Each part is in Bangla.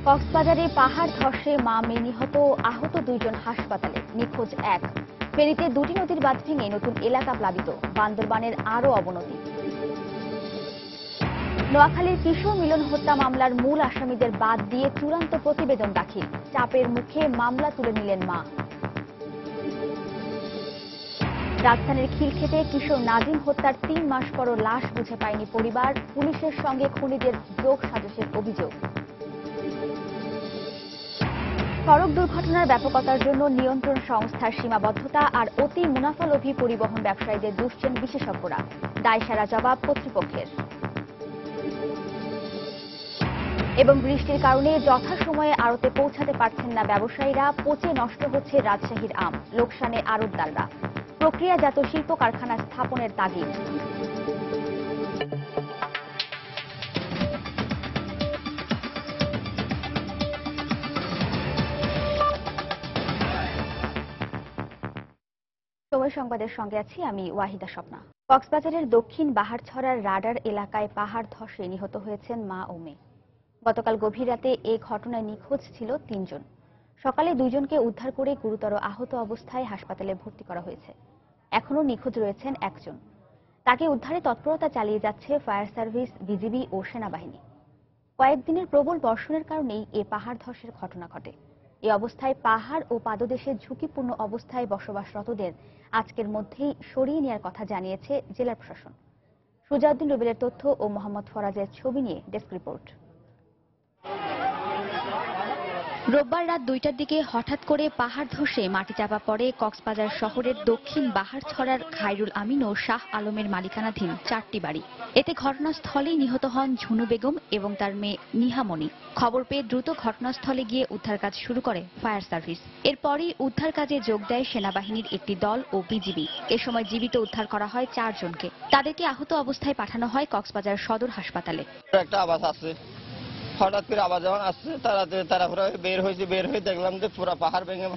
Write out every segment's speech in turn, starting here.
কক্সবাজারে পাহাড় ধসে মা মেয়ে নিহত, আহত দুইজন হাসপাতালে, নিখোঁজ এক। ফেনীতে দুটি নদীর বাঁধ ভেঙে নতুন এলাকা প্লাবিত, বান্দরবানের আরও অবনতি। নোয়াখালীর কিশোর মিলন হত্যা মামলার মূল আসামিদের বাদ দিয়ে চূড়ান্ত প্রতিবেদন দাখিল, চাপের মুখে মামলা তুলে নিলেন মা। রাজধানীর খিলক্ষেতে কিশোর নাজিম হত্যার ৩ মাস পরও লাশ বুঝে পায়নি পরিবার, পুলিশের সঙ্গে খুনিদের যোগ সাজসের অভিযোগ। সড়ক দুর্ঘটনার ব্যাপকতার জন্য নিয়ন্ত্রণ সংস্থার সীমাবদ্ধতা আর অতি মুনাফালোভী পরিবহন ব্যবসায়ীদের দুষছেন বিশেষজ্ঞরা, দায়সারা জবাব কর্তৃপক্ষের। এবং বৃষ্টির কারণে যথাসময়ে আড়তে পৌঁছাতে পারছেন না ব্যবসায়ীরা, পচে নষ্ট হচ্ছে রাজশাহীর আম, লোকসানে আড়তদাররা। প্রক্রিয়াজাত শিল্প কারখানা স্থাপনের তাগিদ। সময় সংবাদের সঙ্গে আছি আমি ওয়াহিদা স্বপ্না। কক্সবাজারের দক্ষিণ বাহারছড়ার রাডার এলাকায় পাহাড় ধসে নিহত হয়েছেন মা ও মেয়ে। গতকাল গভীর রাতে এই ঘটনায় নিখোঁজ ছিল ৩ জন। সকালে ২ জনকে উদ্ধার করে গুরুতর আহত অবস্থায় হাসপাতালে ভর্তি করা হয়েছে। এখনও নিখোঁজ রয়েছেন একজন। তাকে উদ্ধারে তৎপরতা চালিয়ে যাচ্ছে ফায়ার সার্ভিস, বিজিবি ও সেনাবাহিনী। কয়েকদিনের প্রবল বর্ষণের কারণেই এ পাহাড় ধসের ঘটনা ঘটে। এ অবস্থায় পাহাড় ও পাদদেশে ঝুঁকিপূর্ণ অবস্থায় বসবাসরতদের আজকের মধ্যেই সরিয়ে নেওয়ার কথা জানিয়েছে জেলা প্রশাসন। সুজাউদ্দিন রুবেলের তথ্য ও মোহাম্মদ ফরাজের ছবি নিয়ে ডেস্ক রিপোর্ট। রোববার রাত ২টার দিকে হঠাৎ করে পাহাড় ধসে মাটি চাপা পড়ে কক্সবাজার শহরের দক্ষিণ বাহারছড়ার খায়রুল আমিন ও শাহ আলমের মালিকানাধীন 4টি বাড়ি। এতে ঘটনাস্থলেই নিহত হন ঝুনু বেগম এবং তার মেয়ে নিহামণি। খবর পেয়ে দ্রুত ঘটনাস্থলে গিয়ে উদ্ধার কাজ শুরু করে ফায়ার সার্ভিস। এরপরই উদ্ধার কাজে যোগ দেয় সেনাবাহিনীর একটি দল ও বিজিবি। এ সময় জীবিত উদ্ধার করা হয় 4 জনকে। তাদেরকে আহত অবস্থায় পাঠানো হয় কক্সবাজার সদর হাসপাতালে। একটা আওয়াজ আসছে, হঠাৎ করে আওয়াজ যখন আসছে তাড়াহুড়ো বের হয়ে দেখলাম যে পুরো পাহাড় ভেঙে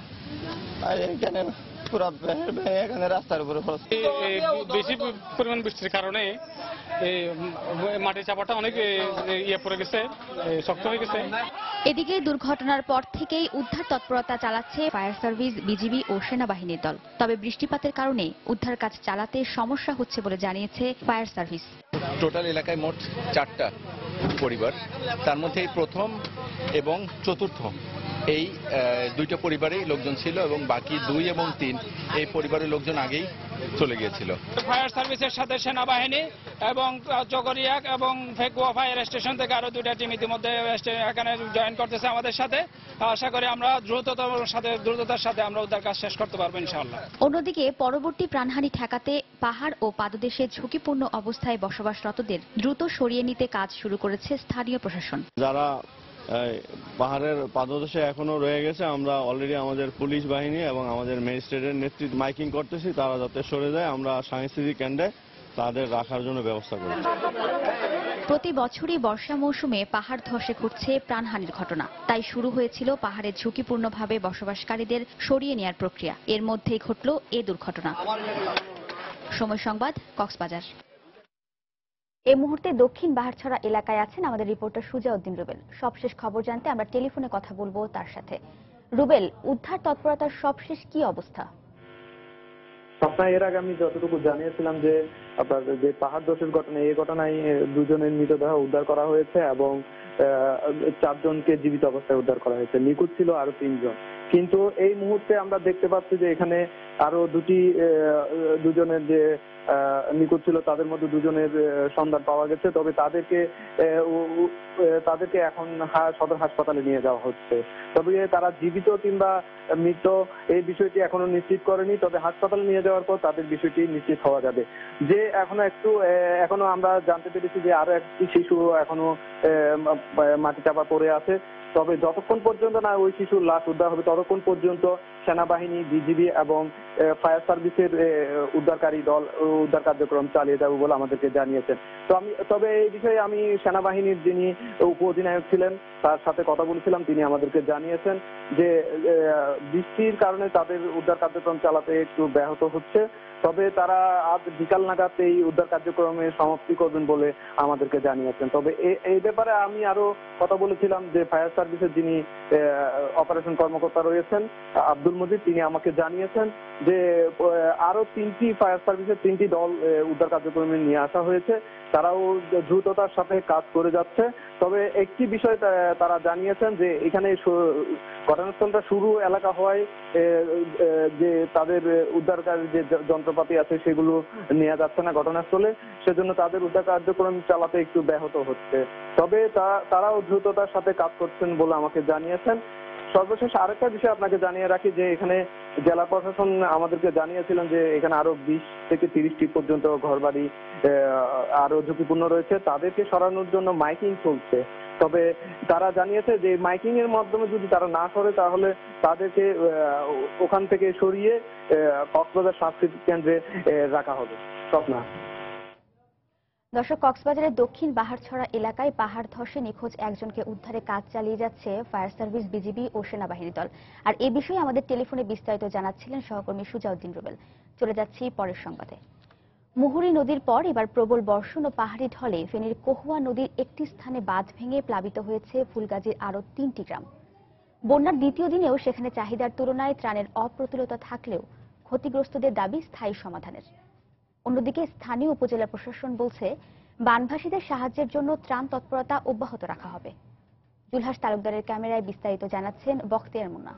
এখানে পুরো ভেঙে এখানে রাস্তার উপরে পড়ছে। বেশি পরিমাণ বৃষ্টির কারণে মাটির চাপাটা অনেক পড়ে গেছে, শক্ত হয়ে গেছে। এদিকে দুর্ঘটনার পর থেকেই উদ্ধার তৎপরতা চালাচ্ছে ফায়ার সার্ভিস, বিজিবি ও সেনাবাহিনীর দল। তবে বৃষ্টিপাতের কারণে উদ্ধার কাজ চালাতে সমস্যা হচ্ছে বলে জানিয়েছে ফায়ার সার্ভিস। টোটাল এলাকায় মোট 4টা পরিবার, তার মধ্যে প্রথম এবং চতুর্থ এই 2টা পরিবারেই লোকজন ছিল এবং বাকি 2 এবং 3 এই পরিবারের লোকজন আগেই চলে গিয়েছিল। ফায়ার সার্ভিসের সাথে সেনাবাহিনী এবং চকরিয়া এবং ফেকুয়া ফায়ার স্টেশন থেকে আরো 2টা টিম ইতিমধ্যে এখানে জয়েন করতেছে আমাদের সাথে। আশা করি আমরা দ্রুততার সাথে আমরা উদ্ধার কাজ শেষ করতে পারবো ইনশাআল্লাহ। অন্যদিকে পরবর্তী প্রাণহানি ঠেকাতে পাহাড় ও পাদদেশে ঝুঁকিপূর্ণ অবস্থায় বসবাসরতদের দ্রুত সরিয়ে নিতে কাজ শুরু করেছে স্থানীয় প্রশাসন। যারা পাহাড়ের পাদদেশে এখনো রয়ে গেছে, আমরা অলরেডি আমাদের পুলিশ বাহিনী এবং আমাদের ম্যাজিস্ট্রেটের নেতৃত্বে মাইকিং করতেছি, তারা যাতে সরে যায় আমরা সাংস্কৃতিক কেন্দ্রে তাদের রাখার জন্য ব্যবস্থা করি। প্রতি বছরই বর্ষা মৌসুমে পাহাড় ধসে ঘটছে প্রাণহানির ঘটনা। তাই শুরু হয়েছিল পাহাড়ে ঝুঁকিপূর্ণভাবে বসবাসকারীদের সরিয়ে নেওয়ার প্রক্রিয়া। এর মধ্যেই ঘটল এ দুর্ঘটনা। সময় সংবাদ, কক্সবাজার। এই মুহূর্তে দক্ষিণ বাহারছড়া এলাকায় আছেন আমাদের রিপোর্টার সুজাউদ্দিন রুবেল। সবশেষ খবর জানতে আমরা টেলিফোনে কথা বলবো তার সাথে। রুবেল, উদ্ধার তৎপরতার সবশেষ কি অবস্থা? আপনার এর আগে আমি যতটুকু জানিয়েছিলাম যে আপনার যে পাহাড় ধসের ঘটনা, এই ঘটনায় 2 জনের মৃতদেহ উদ্ধার করা হয়েছে এবং 4 জনকে জীবিত অবস্থায় উদ্ধার করা হয়েছে। নিখোঁজ ছিল আরো 3 জন। কিন্তু এই মুহূর্তে আমরা দেখতে পাচ্ছি যে এখানে আরো 2 জনের যে নিখোঁজ ছিল তাদের মধ্যে 2 জনের সন্ধান পাওয়া গেছে। তবে তাদেরকে এখন সদর হাসপাতালে নিয়ে যাওয়া হচ্ছে। তবে তারা জীবিত কিংবা মৃত এই বিষয়টি এখনো নিশ্চিত করেনি। তবে হাসপাতালে নিয়ে যাওয়ার পর তাদের বিষয়টি নিশ্চিত হওয়া যাবে। যে এখনো আমরা জানতে পেরেছি যে আরো একটি শিশু এখনো মাটি চাপা পড়ে আছে। তবে যতক্ষণ পর্যন্ত না ওই শিশুর লাশ উদ্ধার হবে ততক্ষণ পর্যন্ত সেনাবাহিনী, বিজিবি এবং ফায়ার সার্ভিসের উদ্ধারকারী দল উদ্ধার কার্যক্রম চালিয়ে যাবে বলে আমাদেরকে জানিয়েছেন। তবে এই বিষয়ে আমি সেনাবাহিনীর যিনি উপ অধিনায়ক ছিলেন তার সাথে কথা বলেছিলাম। তিনি আমাদেরকে জানিয়েছেন যে বৃষ্টির কারণে তাদের উদ্ধার কার্যক্রম চালাতে একটু ব্যাহত হচ্ছে, তবে তারা আজ বিকাল নাগাদ এই উদ্ধার কার্যক্রমে সমাপ্তি করবেন বলে আমাদেরকে জানিয়েছেন। তবে এই ব্যাপারে আমি আরো কথা বলেছিলাম যে ফায়ার সার্ভিসের যিনি অপারেশন কর্মকর্তা রয়েছেন আব্দুল মজিদ, তিনি আমাকে জানিয়েছেন যে আরো 3টি ফায়ার সার্ভিসের 3টি দল উদ্ধার কার্যক্রমে নিয়ে আসা হয়েছে, তারাও দ্রুততার সাথে কাজ করে যাচ্ছে। তবে একটি বিষয় তারা জানিয়েছেন যে এখানে ঘটনাস্থলটা শুরু এলাকা হওয়ায় যে তাদের উদ্ধারকারী যে যন্ত্রপাতি আছে সেগুলো নেওয়া যাচ্ছে না ঘটনাস্থলে, সেজন্য তাদের উদ্ধার কার্যক্রম চালাতে একটু ব্যাহত হচ্ছে। তবে তারাও দ্রুততার সাথে কাজ করছেন বলে আমাকে জানিয়েছেন। সর্বশেষ আরেকটা বিষয় আপনাকে জানিয়ে রাখি যে এখানে জেলা প্রশাসন আমাদেরকে জানিয়েছিলেন যে এখানে আরো 20 থেকে 30টি পর্যন্ত ঘরবাড়ি আরো ঝুঁকিপূর্ণ রয়েছে, তাদেরকে সরানোর জন্য মাইকিং চলছে। তবে তারা জানিয়েছে যে মাইকিং এর মাধ্যমে যদি তারা না করে তাহলে তাদেরকে ওখান থেকে সরিয়ে কক্সবাজার সাংস্কৃতিক কেন্দ্রে রাখা হবে। স্বপ্না। দর্শক, কক্সবাজারের দক্ষিণ বাহারছড়া এলাকায় পাহাড় ধসে নিখোঁজ একজনকে উদ্ধারে কাজ চালিয়ে যাচ্ছে ফায়ার সার্ভিস, বিজিবি ও সেনাবাহিনী দল। আর এ বিষয়ে আমাদের টেলিফোনে বিস্তারিত জানাচ্ছিলেন সহকর্মী সুজাউদ্দিন রুবেল। চলে যাচ্ছি পরের সংবাদে। মুহুরী নদীর পর এবার প্রবল বর্ষণ ও পাহাড়ি ঢলে ফেনীর কহুয়া নদীর একটি স্থানে বাঁধ ভেঙে প্লাবিত হয়েছে ফুলগাজীর আরো 3টি গ্রাম। বন্যার দ্বিতীয় দিনেও সেখানে চাহিদার তুলনায় ত্রাণের অপ্রতুলতা থাকলেও ক্ষতিগ্রস্তদের দাবি স্থায়ী সমাধানের। অন্যদিকে স্থানীয় উপজেলা প্রশাসন বলছে বানভাসীদের সাহায্যের জন্য ত্রাণ তৎপরতা অব্যাহত রাখা হবে। জুলহাস তালুকদারের ক্যামেরায় বিস্তারিত জানাচ্ছেন বখতিয়ার মুন্না।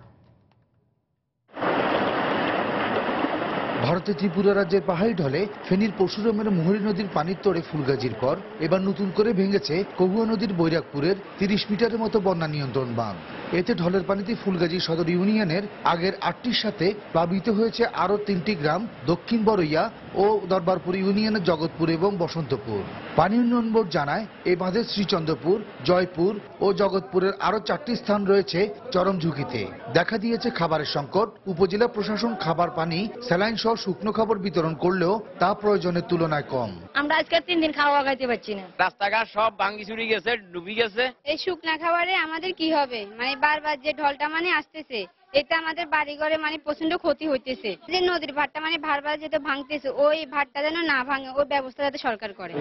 ভারতের ত্রিপুরা রাজ্যের পাহাড়ি ঢলে ফেনীর পরশুরামের মুহুরী নদীর পানির তোড়ে ফুলগাজীর পর এবার নতুন করে ভেঙেছে কহুয়া নদীর বৈরাগপুরের 30 মিটারের মতো বন্যা নিয়ন্ত্রণ বাঁধ। এতে ঢলের পানিতে ফুলগাজী সদর ইউনিয়নের আগের 8টির সাথে প্লাবিত হয়েছে আরো 3টি গ্রাম দক্ষিণ বরইয়া ও দরবারপুর ইউনিয়নের জগৎপুর এবং বসন্তপুর। পানি উন্নয়ন বোর্ড জানায় এই বাঁধের শ্রীচন্দ্রপুর, জয়পুর ও জগৎপুরের আরো 4টি স্থান রয়েছে চরম ঝুঁকিতে। দেখা দিয়েছে খাবারের সংকট। উপজেলা প্রশাসন খাবার, পানি, স্যালাইন সহ শুকনো খাবার বিতরণ করলেও তা প্রয়োজনের তুলনায় কম। আমরা আজকে 3 দিন খাওয়া খাইতে পারছি না। রাস্তাঘাট সব ভাঙি চুরি গেছে, ডুবি গেছে। এই শুকনা খাবারে আমাদের কি হবে? বারবার যে ঢলটা আসতেছে, এতে আমাদের বাড়ি ঘরে প্রচন্ড ক্ষতি হইতেছে। যে নদীর ভাটটা বারবার যেটা ভাঙতেছে, ওই ভাটটা যেন না ভাঙে, ওই ব্যবস্থা যাতে সরকার করে।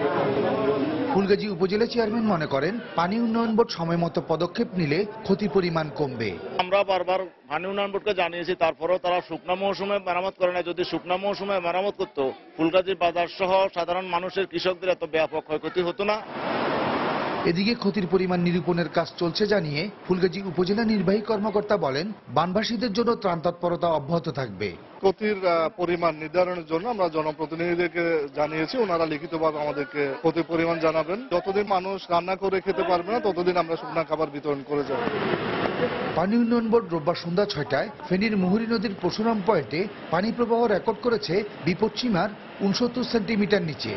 ফুলগাজী উপজেলা চেয়ারম্যান মনে করেন পানি উন্নয়ন বোর্ড সময় মতো পদক্ষেপ নিলে ক্ষতির পরিমাণ কমবে। আমরা বারবার পানি উন্নয়ন বোর্ডকে জানিয়েছি, তারপরেও তারা শুকনো মৌসুমে মেরামত করে না। যদি শুকনো মৌসুমে মেরামত করতো ফুলগাজী বাজার সহ সাধারণ মানুষের, কৃষকদের এত ব্যাপক ক্ষয়ক্ষতি হতো না। এদিকে ক্ষতির পরিমাণ নিরূপণের কাজ চলছে জানিয়ে ফুলগাজী উপজেলা নির্বাহী কর্মকর্তা বলেন বানভাসীদের জন্য ত্রাণ তৎপরতা অব্যাহত থাকবে। ক্ষতির পরিমাণ নির্ধারণের জন্য আমরা জনপ্রতিনিধিদেরকে জানিয়েছি, ওনারা লিখিতভাবে আমাদেরকে ক্ষতির পরিমাণ জানাবেন। যতদিন মানুষ রান্না করে খেতে পারবে না ততদিন আমরা শুকনো খাবার বিতরণ করে যাব। পানি উন্নয়ন বোর্ড রোববার সন্ধ্যা 6টায় ফেনীর মুহুরী নদীর পরশুরাম পয়েন্টে পানি প্রবাহ রেকর্ড করেছে বিপদসীমার 69 সেন্টিমিটার নিচে।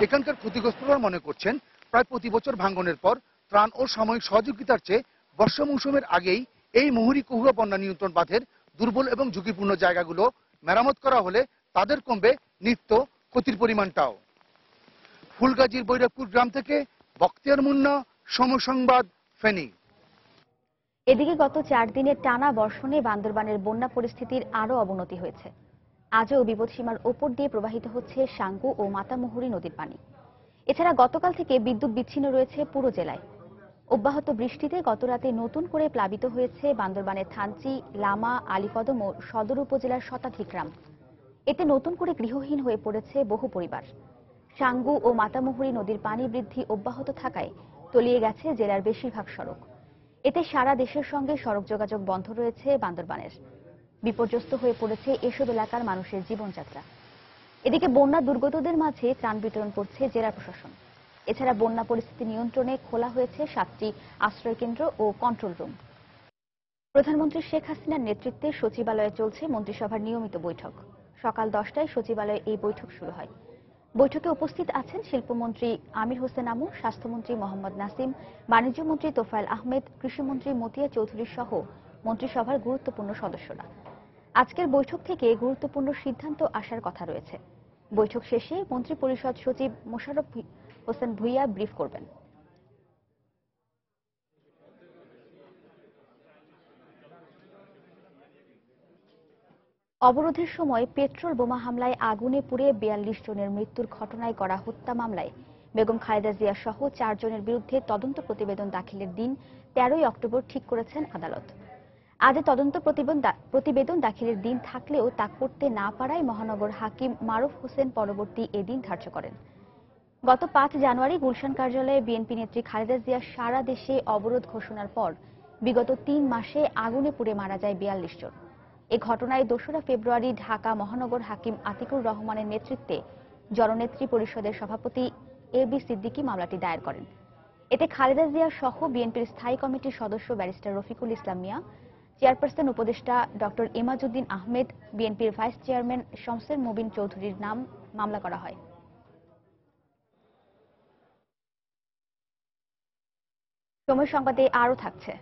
এখানকার ক্ষতিগ্রস্তরা মনে করছেন প্রায় প্রতি বছর ভাঙনের পর ত্রাণ ও সাময়িক সহযোগিতার চেয়ে বর্ষা মৌসুমের আগেই এই মুহুরী কহুয়া বন্যা নিয়ন্ত্রণ বাঁধের দুর্বল এবং ঝুঁকিপূর্ণ জায়গাগুলো মেরামত করা হলে তাদের কমবে নিত্য ক্ষতির পরিমাণটাও। ফুলগাজীর বৈরাগপুর গ্রাম থেকে বখতিয়ার মুন্না, সময় সংবাদ, ফেনী। এদিকে গত 4 দিনের টানা বর্ষণে বান্দরবানের বন্যা পরিস্থিতির আরো অবনতি হয়েছে। আজও বিপদসীমার ওপর দিয়ে প্রবাহিত হচ্ছে সাঙ্গু ও মাতামুহুরী নদীর পানি। এছাড়া গতকাল থেকে বিদ্যুৎ বিচ্ছিন্ন রয়েছে পুরো জেলায়। অব্যাহত বৃষ্টিতে গতরাতে নতুন করে প্লাবিত হয়েছে বান্দরবানের থানচি, লামা, আলীকদম ও সদর উপজেলার শতাধিক গ্রাম। এতে নতুন করে গৃহহীন হয়ে পড়েছে বহু পরিবার। সাঙ্গু ও মাতামুহুরী নদীর পানি বৃদ্ধি অব্যাহত থাকায় তলিয়ে গেছে জেলার বেশিরভাগ সড়ক। এতে সারা দেশের সঙ্গে সড়ক যোগাযোগ বন্ধ রয়েছে বান্দরবানের। বিপর্যস্ত হয়ে পড়েছে এসব এলাকার মানুষের জীবনযাত্রা। এদিকে বন্যা দুর্গতদের মাঝে ত্রাণ বিতরণ করছে জেলা প্রশাসন। এছাড়া বন্যা পরিস্থিতি নিয়ন্ত্রণে খোলা হয়েছে 7টি আশ্রয় কেন্দ্র ও কন্ট্রোল রুম। প্রধানমন্ত্রী শেখ হাসিনার নেতৃত্বে সচিবালয়ে চলছে মন্ত্রিসভার নিয়মিত বৈঠক। সকাল 10টায় সচিবালয়ে এই বৈঠক শুরু হয়। বৈঠকে উপস্থিত আছেন শিল্পমন্ত্রী আমির হোসেন আমু, স্বাস্থ্যমন্ত্রী মোহাম্মদ নাসিম, বাণিজ্যমন্ত্রী তোফায়েল আহমেদ, কৃষিমন্ত্রী মতিয়া চৌধুরী সহ মন্ত্রিসভার গুরুত্বপূর্ণ সদস্যরা। আজকের বৈঠক থেকে গুরুত্বপূর্ণ সিদ্ধান্ত আসার কথা রয়েছে। বৈঠক শেষে মন্ত্রিপরিষদ সচিব মোশাররফ হোসেন ভূঁইয়া ব্রিফ করবেন। অবরোধের সময় পেট্রোল বোমা হামলায় আগুনে পুড়ে ৪২ জনের মৃত্যুর ঘটনায় করা হত্যা মামলায় বেগম খালেদা জিয়া সহ ৪ জনের বিরুদ্ধে তদন্ত প্রতিবেদন দাখিলের দিন ১৩ই অক্টোবর ঠিক করেছেন আদালত। আজ তদন্ত প্রতিবেদন দাখিলের দিন থাকলেও তা করতে না পারায় মহানগর হাকিম মারুফ হোসেন পরবর্তী এদিন ধার্য করেন। গত ৫ জানুয়ারি গুলশান কার্যালয়ে বিএনপি নেত্রী খালেদা জিয়া সারা দেশে অবরোধ ঘোষণার পর বিগত ৩ মাসে আগুনে পুড়ে মারা যায় ৪২ জন। এ ঘটনায় ২রা ফেব্রুয়ারি ঢাকা মহানগর হাকিম আতিকুর রহমানের নেতৃত্বে জননেত্রী পরিষদের সভাপতি এবি সিদ্দিকী মামলাটি দায়ের করেন। এতে খালেদা জিয়া সহ বিএনপির স্থায়ী কমিটির সদস্য ব্যারিস্টার রফিকুল ইসলাম মিয়া, চেয়ারপারসন উপদেষ্টা ডক্টর এমাজউদ্দিন আহমেদ, বিএনপির ভাইস চেয়ারম্যান শমসের মুবিন চৌধুরীর নাম মামলা করা হয়। সময় সংবাদে আরও থাকছে।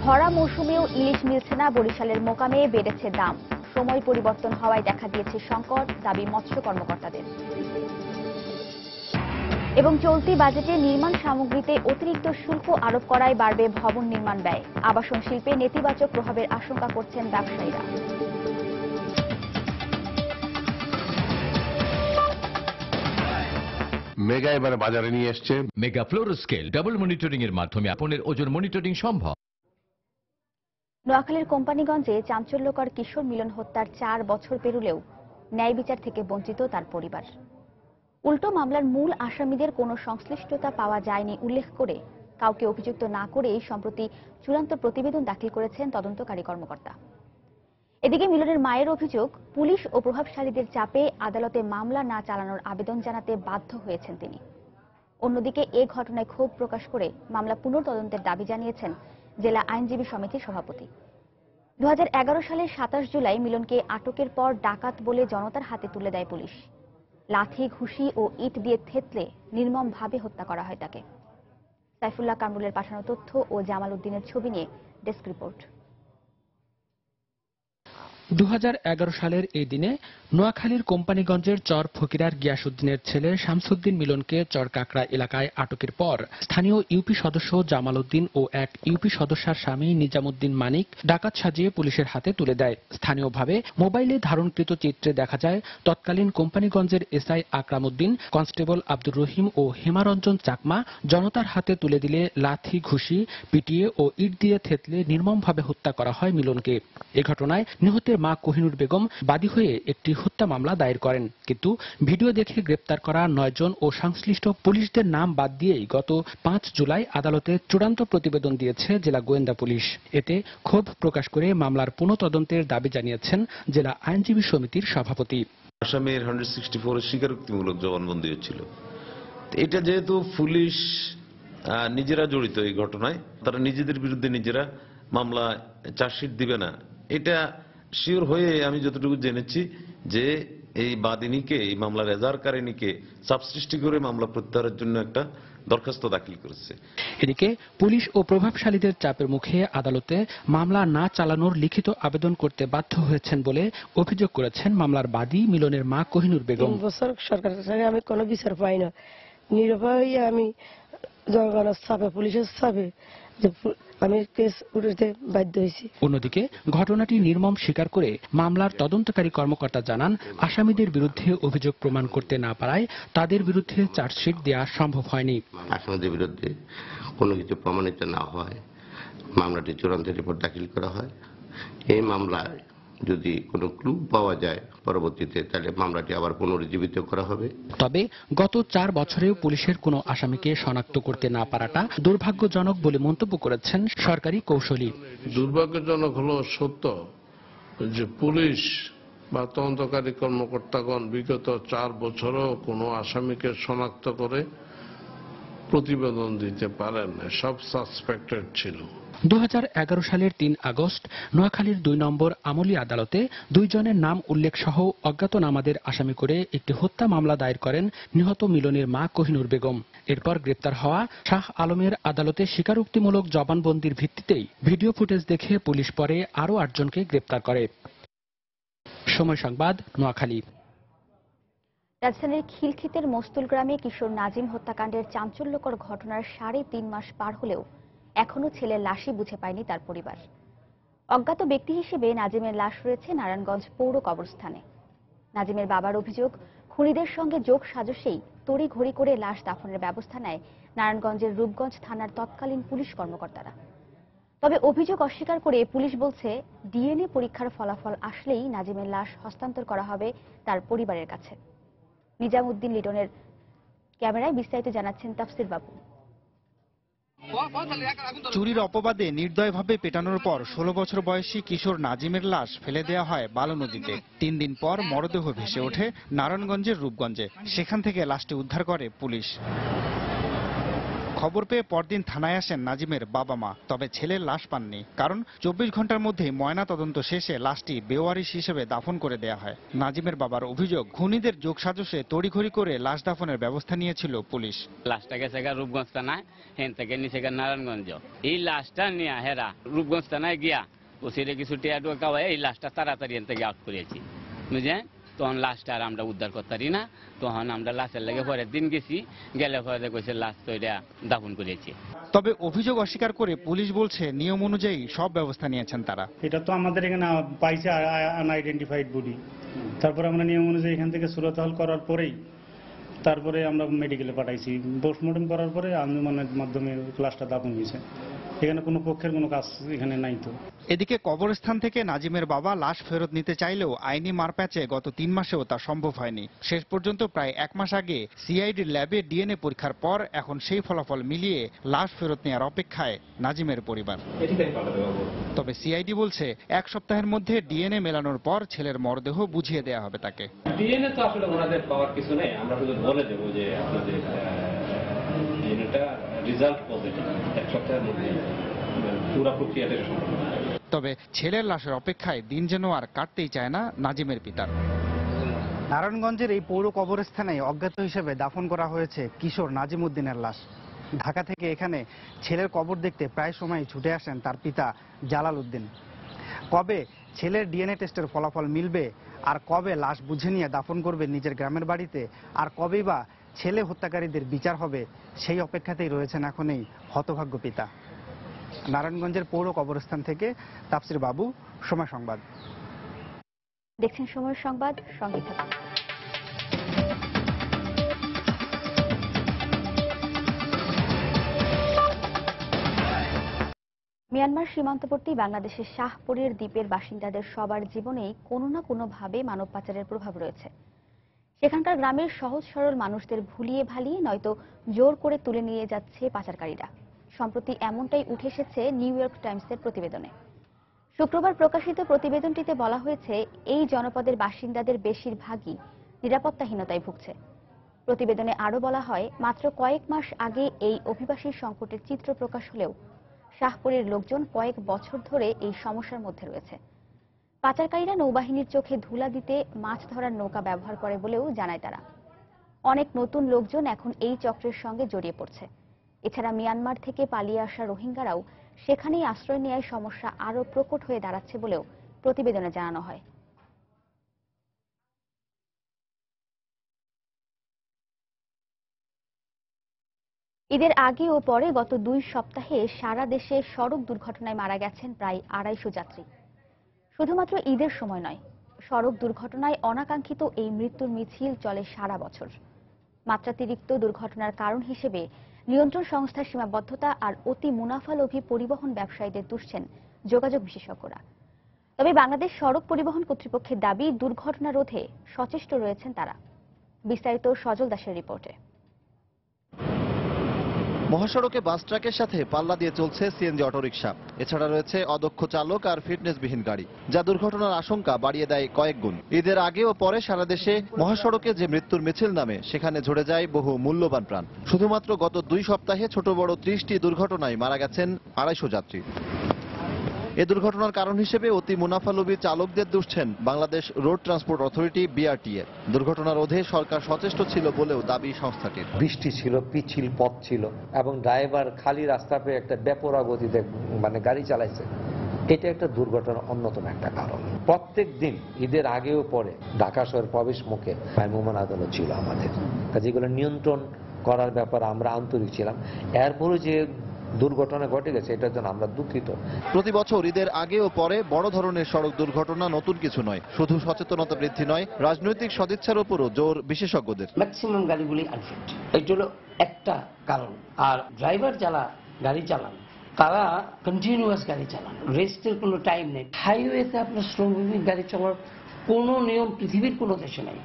ভরা মৌসুমেও ইলিশ মিলছে না, বরিশালের মোকামে বেড়েছে দাম। সময় পরিবর্তন হওয়ায় দেখা দিয়েছে সংকট, দাবি মৎস্য কর্মকর্তাদের। এবং চলতি বাজেটে নির্মাণ সামগ্রীতে অতিরিক্ত শুল্ক আরোপ করায় বাড়বে ভবন নির্মাণ ব্যয়। আবাসন শিল্পে নেতিবাচক প্রভাবের আশঙ্কা করছেন ব্যবসায়ীরা। মেগা এবারে বাজারে নিয়ে এসছে মেগা ফ্লোরোস্কেল ডাবল মনিটরিং এর মাধ্যমে আপনার ওজন মনিটরিং সম্ভব। নোয়াখালীর কোম্পানিগঞ্জে চাঞ্চল্যকর কিশোর মিলন হত্যার ৪ বছর পেরুলেও ন্যায় বিচার থেকে বঞ্চিত তার পরিবার। উল্টো মামলার মূল আসামিদের কোনো সংশ্লিষ্টতা পাওয়া যায়নি উল্লেখ করে কাউকে অভিযুক্ত না করেই সম্প্রতি চূড়ান্ত প্রতিবেদন দাখিল করেছেন তদন্তকারী কর্মকর্তা। এদিকে মিলনের মায়ের অভিযোগ, পুলিশ ও প্রভাবশালীদের চাপে আদালতে মামলা না চালানোর আবেদন জানাতে বাধ্য হয়েছেন তিনি। অন্যদিকে এ ঘটনায় ক্ষোভ প্রকাশ করে মামলা পুনর্তদন্তের দাবি জানিয়েছেন জেলা আইনজীবী সমিতির সভাপতি। ২০১১ সালের ২৭ জুলাই মিলনকে আটকের পর ডাকাত বলে জনতার হাতে তুলে দেয় পুলিশ। লাথি, ঘুষি ও ইট দিয়ে থেতলে নির্মমভাবে হত্যা করা হয় তাকে। সাইফুল্লাহ কামরুলের পাঠানো তথ্য ও জামাল উদ্দিনের ছবি নিয়ে ডেস্ক রিপোর্ট। ২০১১ সালের এই দিনে নোয়াখালীর কোম্পানিগঞ্জের চর ফকিরার গিয়াসউদ্দিনের ছেলে শামসুদ্দিন মিলনকে চরকাকড়া এলাকায় আটকের পর স্থানীয় ইউপি সদস্য জামাল উদ্দিন ও এক ইউপি সদস্যার স্বামী নিজামুদ্দিন মানিক ডাকাত সাজিয়ে পুলিশের হাতে তুলে দেয়। স্থানীয়ভাবে মোবাইলে ধারণকৃত চিত্রে দেখা যায় তৎকালীন কোম্পানিগঞ্জের এসআই আকরাম উদ্দিন, কনস্টেবল আব্দুর রহিম ও হেমারঞ্জন চাকমা জনতার হাতে তুলে দিলে লাথি, ঘুষি, পিটিয়ে ও ইট দিয়ে থেতলে নির্মমভাবে হত্যা করা হয় মিলনকে। এ ঘটনায় নিহতের মা কোহিনুর বেগম বাদী হয়ে একটি হত্যা মামলা দায়ের করেন। কিন্তু ভিডিও দেখে গ্রেপ্তার করা ৯ জন ও সংশ্লিষ্ট পুলিশদের নাম বাদ দিয়েই গত ৫ জুলাই আদালতে চূড়ান্ত প্রতিবেদন দিয়েছে জেলা গোয়েন্দা পুলিশ। এতে ক্ষোভ প্রকাশ করে মামলার পুনঃতদন্তের দাবি জানিয়েছেন জেলা আইনজীবী সমিতির সভাপতি। আসামের 164 স্বীকারোক্তিমূলক জবানবন্দি হচ্ছিল। এটা যেহেতু পুলিশ নিজেরা জড়িত এই ঘটনায়, তারা নিজেদের বিরুদ্ধে নিজেরা মামলা চার্জশিট দিবে না, এটা শিওর হয়ে আমি যতটুকু জেনেছি যে এই বাদিনীকে, এই মামলার এজাহারকারিনীকে সাবসৃষ্টি করে মামলা প্রত্যাহারের জন্য একটা দরখাস্ত দাখিল করেছে। এদিকে পুলিশ ও প্রভাবশালীদের চাপের মুখে আদালতে মামলা না চালানোর লিখিত আবেদন করতে বাধ্য হয়েছেন বলে অভিযোগ করেছেন মামলার বাদী মিলনের মা কোহিনুর বেগম। ৩ বছর সরকারের কাছে আমি কোনো বিচার পাই না, নিরুপায় আমি জনগণের চাপে, পুলিশের চাপে আমি কেস উঠাতে বাধ্য হয়েছি। অন্যদিকে ঘটনাটি নির্মম স্বীকার করে মামলার তদন্তকারী কর্মকর্তা জানান, আসামিদের বিরুদ্ধে অভিযোগ প্রমাণ করতে না পারায় তাদের বিরুদ্ধে চার্জশিট দেওয়া সম্ভব হয়নি। আসামিদের বিরুদ্ধে কোনো কিছু প্রমাণিত না হয় মামলাটি চূড়ান্ত রিপোর্ট দাখিল করা হয়। এই মামলায় যদি কোনো ক্লু পাওয়া যায় পরবর্তীতে, তাহলে মামলাটি আবার পুনরুজ্জীবিত করা হবে। তবে গত ৪ বছরেও পুলিশের কোনো আসামিকে শনাক্ত করতে না পারাটা দুর্ভাগ্যজনক বলে মন্তব্য করেছেন সরকারি কৌশলী। দুর্ভাগ্যজনক হলো সত্য যে পুলিশ বা তদন্তকারী কর্মকর্তাগণ বিগত ৪ বছরও কোনো আসামিকে শনাক্ত করে প্রতিবেদন দিতে পারেন না, সব সাসপেক্টেড ছিল। ২০১১ সালের ৩ আগস্ট নোয়াখালীর ২ নম্বর আমলি আদালতে ২ জনের নাম উল্লেখ সহ অজ্ঞাতনামাদের আসামি করে একটি হত্যা মামলা দায়ের করেন নিহত মিলনের মা কোহিনুর বেগম। এরপর গ্রেপ্তার হওয়া শাহ আলমের আদালতে স্বীকারোক্তিমূলক জবানবন্দির ভিত্তিতেই ভিডিও ফুটেজ দেখে পুলিশ পরে আরও 8 জনকে গ্রেপ্তার করে। সময় সংবাদ, নোয়াখালী। রাজধানীর খিলক্ষেতের মস্তুল গ্রামে কিশোর নাজিম হত্যাকাণ্ডের চাঞ্চল্যকর ঘটনার 3.5 মাস পার হলেও এখনো ছেলের লাশই বুঝে পায়নি তার পরিবার। অজ্ঞাত ব্যক্তি হিসেবে নাজিমের লাশ রয়েছে নারায়ণগঞ্জ পৌর কবরস্থানে। নাজিমের বাবার অভিযোগ, খুনিদের সঙ্গে যোগ সাজসেই তড়িঘড়ি করে লাশ দাফনের ব্যবস্থা নেয় নারায়ণগঞ্জের রূপগঞ্জ থানার তৎকালীন পুলিশ কর্মকর্তারা। তবে অভিযোগ অস্বীকার করে পুলিশ বলছে, ডিএনএ পরীক্ষার ফলাফল আসলেই নাজিমের লাশ হস্তান্তর করা হবে তার পরিবারের কাছে। নিজামউদ্দিন লিটনের ক্যামেরায় বিস্তারিত জানাচ্ছেন তাফসির বাবু। চুরির অপবাদে নির্দয়ভাবে পেটানোর পর 16 বছর বয়সী কিশোর নাজিমের লাশ ফেলে দেওয়া হয় বালু নদীতে। 3 দিন পর মরদেহ ভেসে ওঠে নারায়ণগঞ্জের রূপগঞ্জে। সেখান থেকে লাশটি উদ্ধার করে পুলিশ। খবর পেয়ে পরদিন থানায় আসেন নাজিমের বাবা মা, তবে ছেলের লাশ পাননি। কারণ 24 ঘন্টার মধ্যে ময়না তদন্ত শেষে লাশটি বেওয়ারিশ হিসেবে দাফন করে দেয়া হয়। নাজিমের বাবার অভিযোগ, খুনিদের যোগসাজশে তড়িঘড়ি করে লাশ দাফনের ব্যবস্থা নিয়েছিল পুলিশ। লাশটা গেছে রূপগঞ্জ থানায়, হেন থেকে নিচে নারায়ণগঞ্জ। এই লাশটা নিয়ে হেরা রূপগঞ্জ থানায় গিয়া ওসিরে কিছু টিয়া টোকা হয়ে এই লাশটা তাড়াতাড়ি এন থেকে আউট করেছি, বুঝলেন। তখন লাশটা আর আমরা উদ্ধার করতে পারি না। তখন আমরা লাশের লেগে পরের দিন গেছি, গেলে পরে কইছে লাশ তো এটা দাফন করেছি। তবে অভিযোগ অস্বীকার করে পুলিশ বলছে, নিয়ম অনুযায়ী সব ব্যবস্থা নিয়েছেন তারা। এটা তো আমাদের এখানে পাইছে আনআইডেন্টিফাইড বডি। তারপরে আমরা নিয়ম অনুযায়ী এখান থেকে সুরতহাল করার পরেই তারপরে আমরা মেডিকেলে পাঠাইছি। পোস্টমর্টম করার পরে আন্দোলনের মাধ্যমে লাশটা দাফন হয়েছে। এখানে কোনো পক্ষের কোনো কাজ এখানে নাই তো। এদিকে কবরস্থান থেকে নাজিমের বাবা লাশ ফেরত নিতে চাইলেও আইনি মারপ্যাচে গত 3 মাসেও তা সম্ভব হয়নি। শেষ পর্যন্ত প্রায় 1 মাস আগে সিআইডি ল্যাবে ডিএনএ পরীক্ষার পর এখন সেই ফলাফল মিলিয়ে লাশ ফেরত নেওয়ার অপেক্ষায় নাজিমের পরিবার। তবে সিআইডি বলছে 1 সপ্তাহের মধ্যে ডিএনএ মেলানোর পর ছেলের মরদেহ বুঝিয়ে দেওয়া হবে তাকে। ডিএনএ তো আসলে ওনাদের পাওয়ার কিছু নেই, আমরা শুধু বলে দেবো যে আপনাদের ডিএনএটা রেজাল্ট পজিটিভ। 1 সপ্তাহের মধ্যে পুরো প্রক্রিয়াটা সম্পন্ন। তবে ছেলের লাশের অপেক্ষায় দিন যেন আর কাটতেই চায় না নাজিমের পিতার। নারায়ণগঞ্জের এই পৌর কবরস্থানে অজ্ঞাত হিসেবে দাফন করা হয়েছে কিশোর নাজিম উদ্দিনের লাশ। ঢাকা থেকে এখানে ছেলের কবর দেখতে প্রায় সময় ছুটে আসেন তার পিতা জালাল উদ্দিন। কবে ছেলের ডিএনএ টেস্টের ফলাফল মিলবে, আর কবে লাশ বুঝে নিয়ে দাফন করবে নিজের গ্রামের বাড়িতে, আর কবেই বা ছেলে হত্যাকারীদের বিচার হবে, সেই অপেক্ষাতেই রয়েছেন এখন এই হতভাগ্য পিতা। নারায়ণগঞ্জের পৌর কবরস্থান থেকে তাফসির বাবু, সময় সংবাদ। দেখছেন সময় সংবাদ, সঙ্গে থাকুন। মিয়ানমার সীমান্তবর্তী বাংলাদেশের শাহপরীর দ্বীপের বাসিন্দাদের সবার জীবনেই কোনো না কোনোভাবে মানব পাচারের প্রভাব রয়েছে। সেখানকার গ্রামের সহজ সরল মানুষদের ভুলিয়ে ভালিয়ে নয়তো জোর করে তুলে নিয়ে যাচ্ছে পাচারকারীরা। সম্প্রতি এমনটাই উঠে এসেছে নিউ ইয়র্ক টাইমসের প্রতিবেদনে। শুক্রবার প্রকাশিত প্রতিবেদনটিতে বলা হয়েছে, এই জনপদের বাসিন্দাদের বেশিরভাগই নিরাপত্তাহীনতায় ভুগছে। প্রতিবেদনে আরও বলা হয়, মাত্র কয়েক মাস আগে এই অভিবাসী সংকটের চিত্র প্রকাশ হলেও শাহপরীর লোকজন কয়েক বছর ধরে এই সমস্যার মধ্যে রয়েছে। পাচারকারীরা নৌবাহিনীর চোখে ধুলা দিতে মাছ ধরার নৌকা ব্যবহার করে বলেও জানায় তারা। অনেক নতুন লোকজন এখন এই চক্রের সঙ্গে জড়িয়ে পড়ছে। এছাড়া মিয়ানমার থেকে পালিয়ে আসা রোহিঙ্গারাও সেখানেই আশ্রয় নেওয়ায় সমস্যা আরও প্রকট হয়ে দাঁড়াচ্ছে বলেও প্রতিবেদনে জানানো হয়। ঈদের আগে ও পরে গত 2 সপ্তাহে সারা দেশে সড়ক দুর্ঘটনায় মারা গেছেন প্রায় 250 যাত্রী। শুধুমাত্র ঈদের সময় নয়, সড়ক দুর্ঘটনায় অনাকাঙ্ক্ষিত এই মৃত্যুর মিছিল চলে সারা বছর। মাত্রাতিরিক্ত দুর্ঘটনার কারণ হিসেবে নিয়ন্ত্রণ সংস্থার সীমাবদ্ধতা আর অতি মুনাফালোভী পরিবহন ব্যবসায়ীদের দুষছেন যোগাযোগ বিশেষজ্ঞরা। তবে বাংলাদেশ সড়ক পরিবহন কর্তৃপক্ষের দাবি, দুর্ঘটনা রোধে সচেষ্ট রয়েছেন তারা। বিস্তারিত সজল দাসের রিপোর্টে। মহাসড়কে বাস ট্রাকের সাথে পাল্লা দিয়ে চলছে সিএনজি অটোরিকশা। এছাড়া রয়েছে অদক্ষ চালক আর ফিটনেসবিহীন গাড়ি, যা দুর্ঘটনার আশঙ্কা বাড়িয়ে দেয় কয়েক গুণ। ঈদের আগে ও পরে সারা দেশে মহাসড়কে যে মৃত্যুর মিছিল নামে, সেখানে ঝরে যায় বহু মূল্যবান প্রাণ। শুধুমাত্র গত 2 সপ্তাহে ছোট বড় 30টি দুর্ঘটনায় মারা গেছেন 250 যাত্রী। এ দুর্ঘটনার কারণ হিসেবে অতি মুনাফালোভী চালকদের দুষছেন Bangladesh road transport authority BRTA। দুর্ঘটনা রোধে সরকার সচেষ্ট ছিল বলেও দাবি সংস্থাটির। বৃষ্টি ছিল, পিচ্ছিল পথ ছিল এবং ড্রাইভার খালি রাস্তা পেয়ে একটা বেপরোয়া গতিতে গাড়ি চালাইছে। এটা একটা দুর্ঘটনার অন্যতম একটা কারণ। প্রত্যেক দিন ঈদের আগেও পরে ঢাকা শহর প্রবেশ মুখে ভ্রাম্যমাণ আদালত ছিল আমাদের, যেগুলো নিয়ন্ত্রণ করার ব্যাপারে আমরা আন্তরিক ছিলাম। এরপরে যে দুর্ঘটনা ঘটে গেছে এটার জন্য আমরা দুঃখিত। প্রতি বছর ঈদের আগে ও পরে বড় ধরনের সড়ক দুর্ঘটনা নতুন কিছু নয়। শুধু সচেতনতা বৃদ্ধি নয়, রাজনৈতিক সদিচ্ছার উপরও জোর বিশেষজ্ঞদের। ম্যাক্সিমাম গাড়িগুলি আনফিট, এটা হলো একটা কারণ। আর ড্রাইভার যারা গাড়ি চালান তারা কন্টিনিউয়াস গাড়ি চালান, রেস্টের কোনো টাইম নেই। হাইওয়েতে আপনার শ্রমজীবী গাড়ি চলার কোনো নিয়ম পৃথিবীর কোনো দেশে নাই,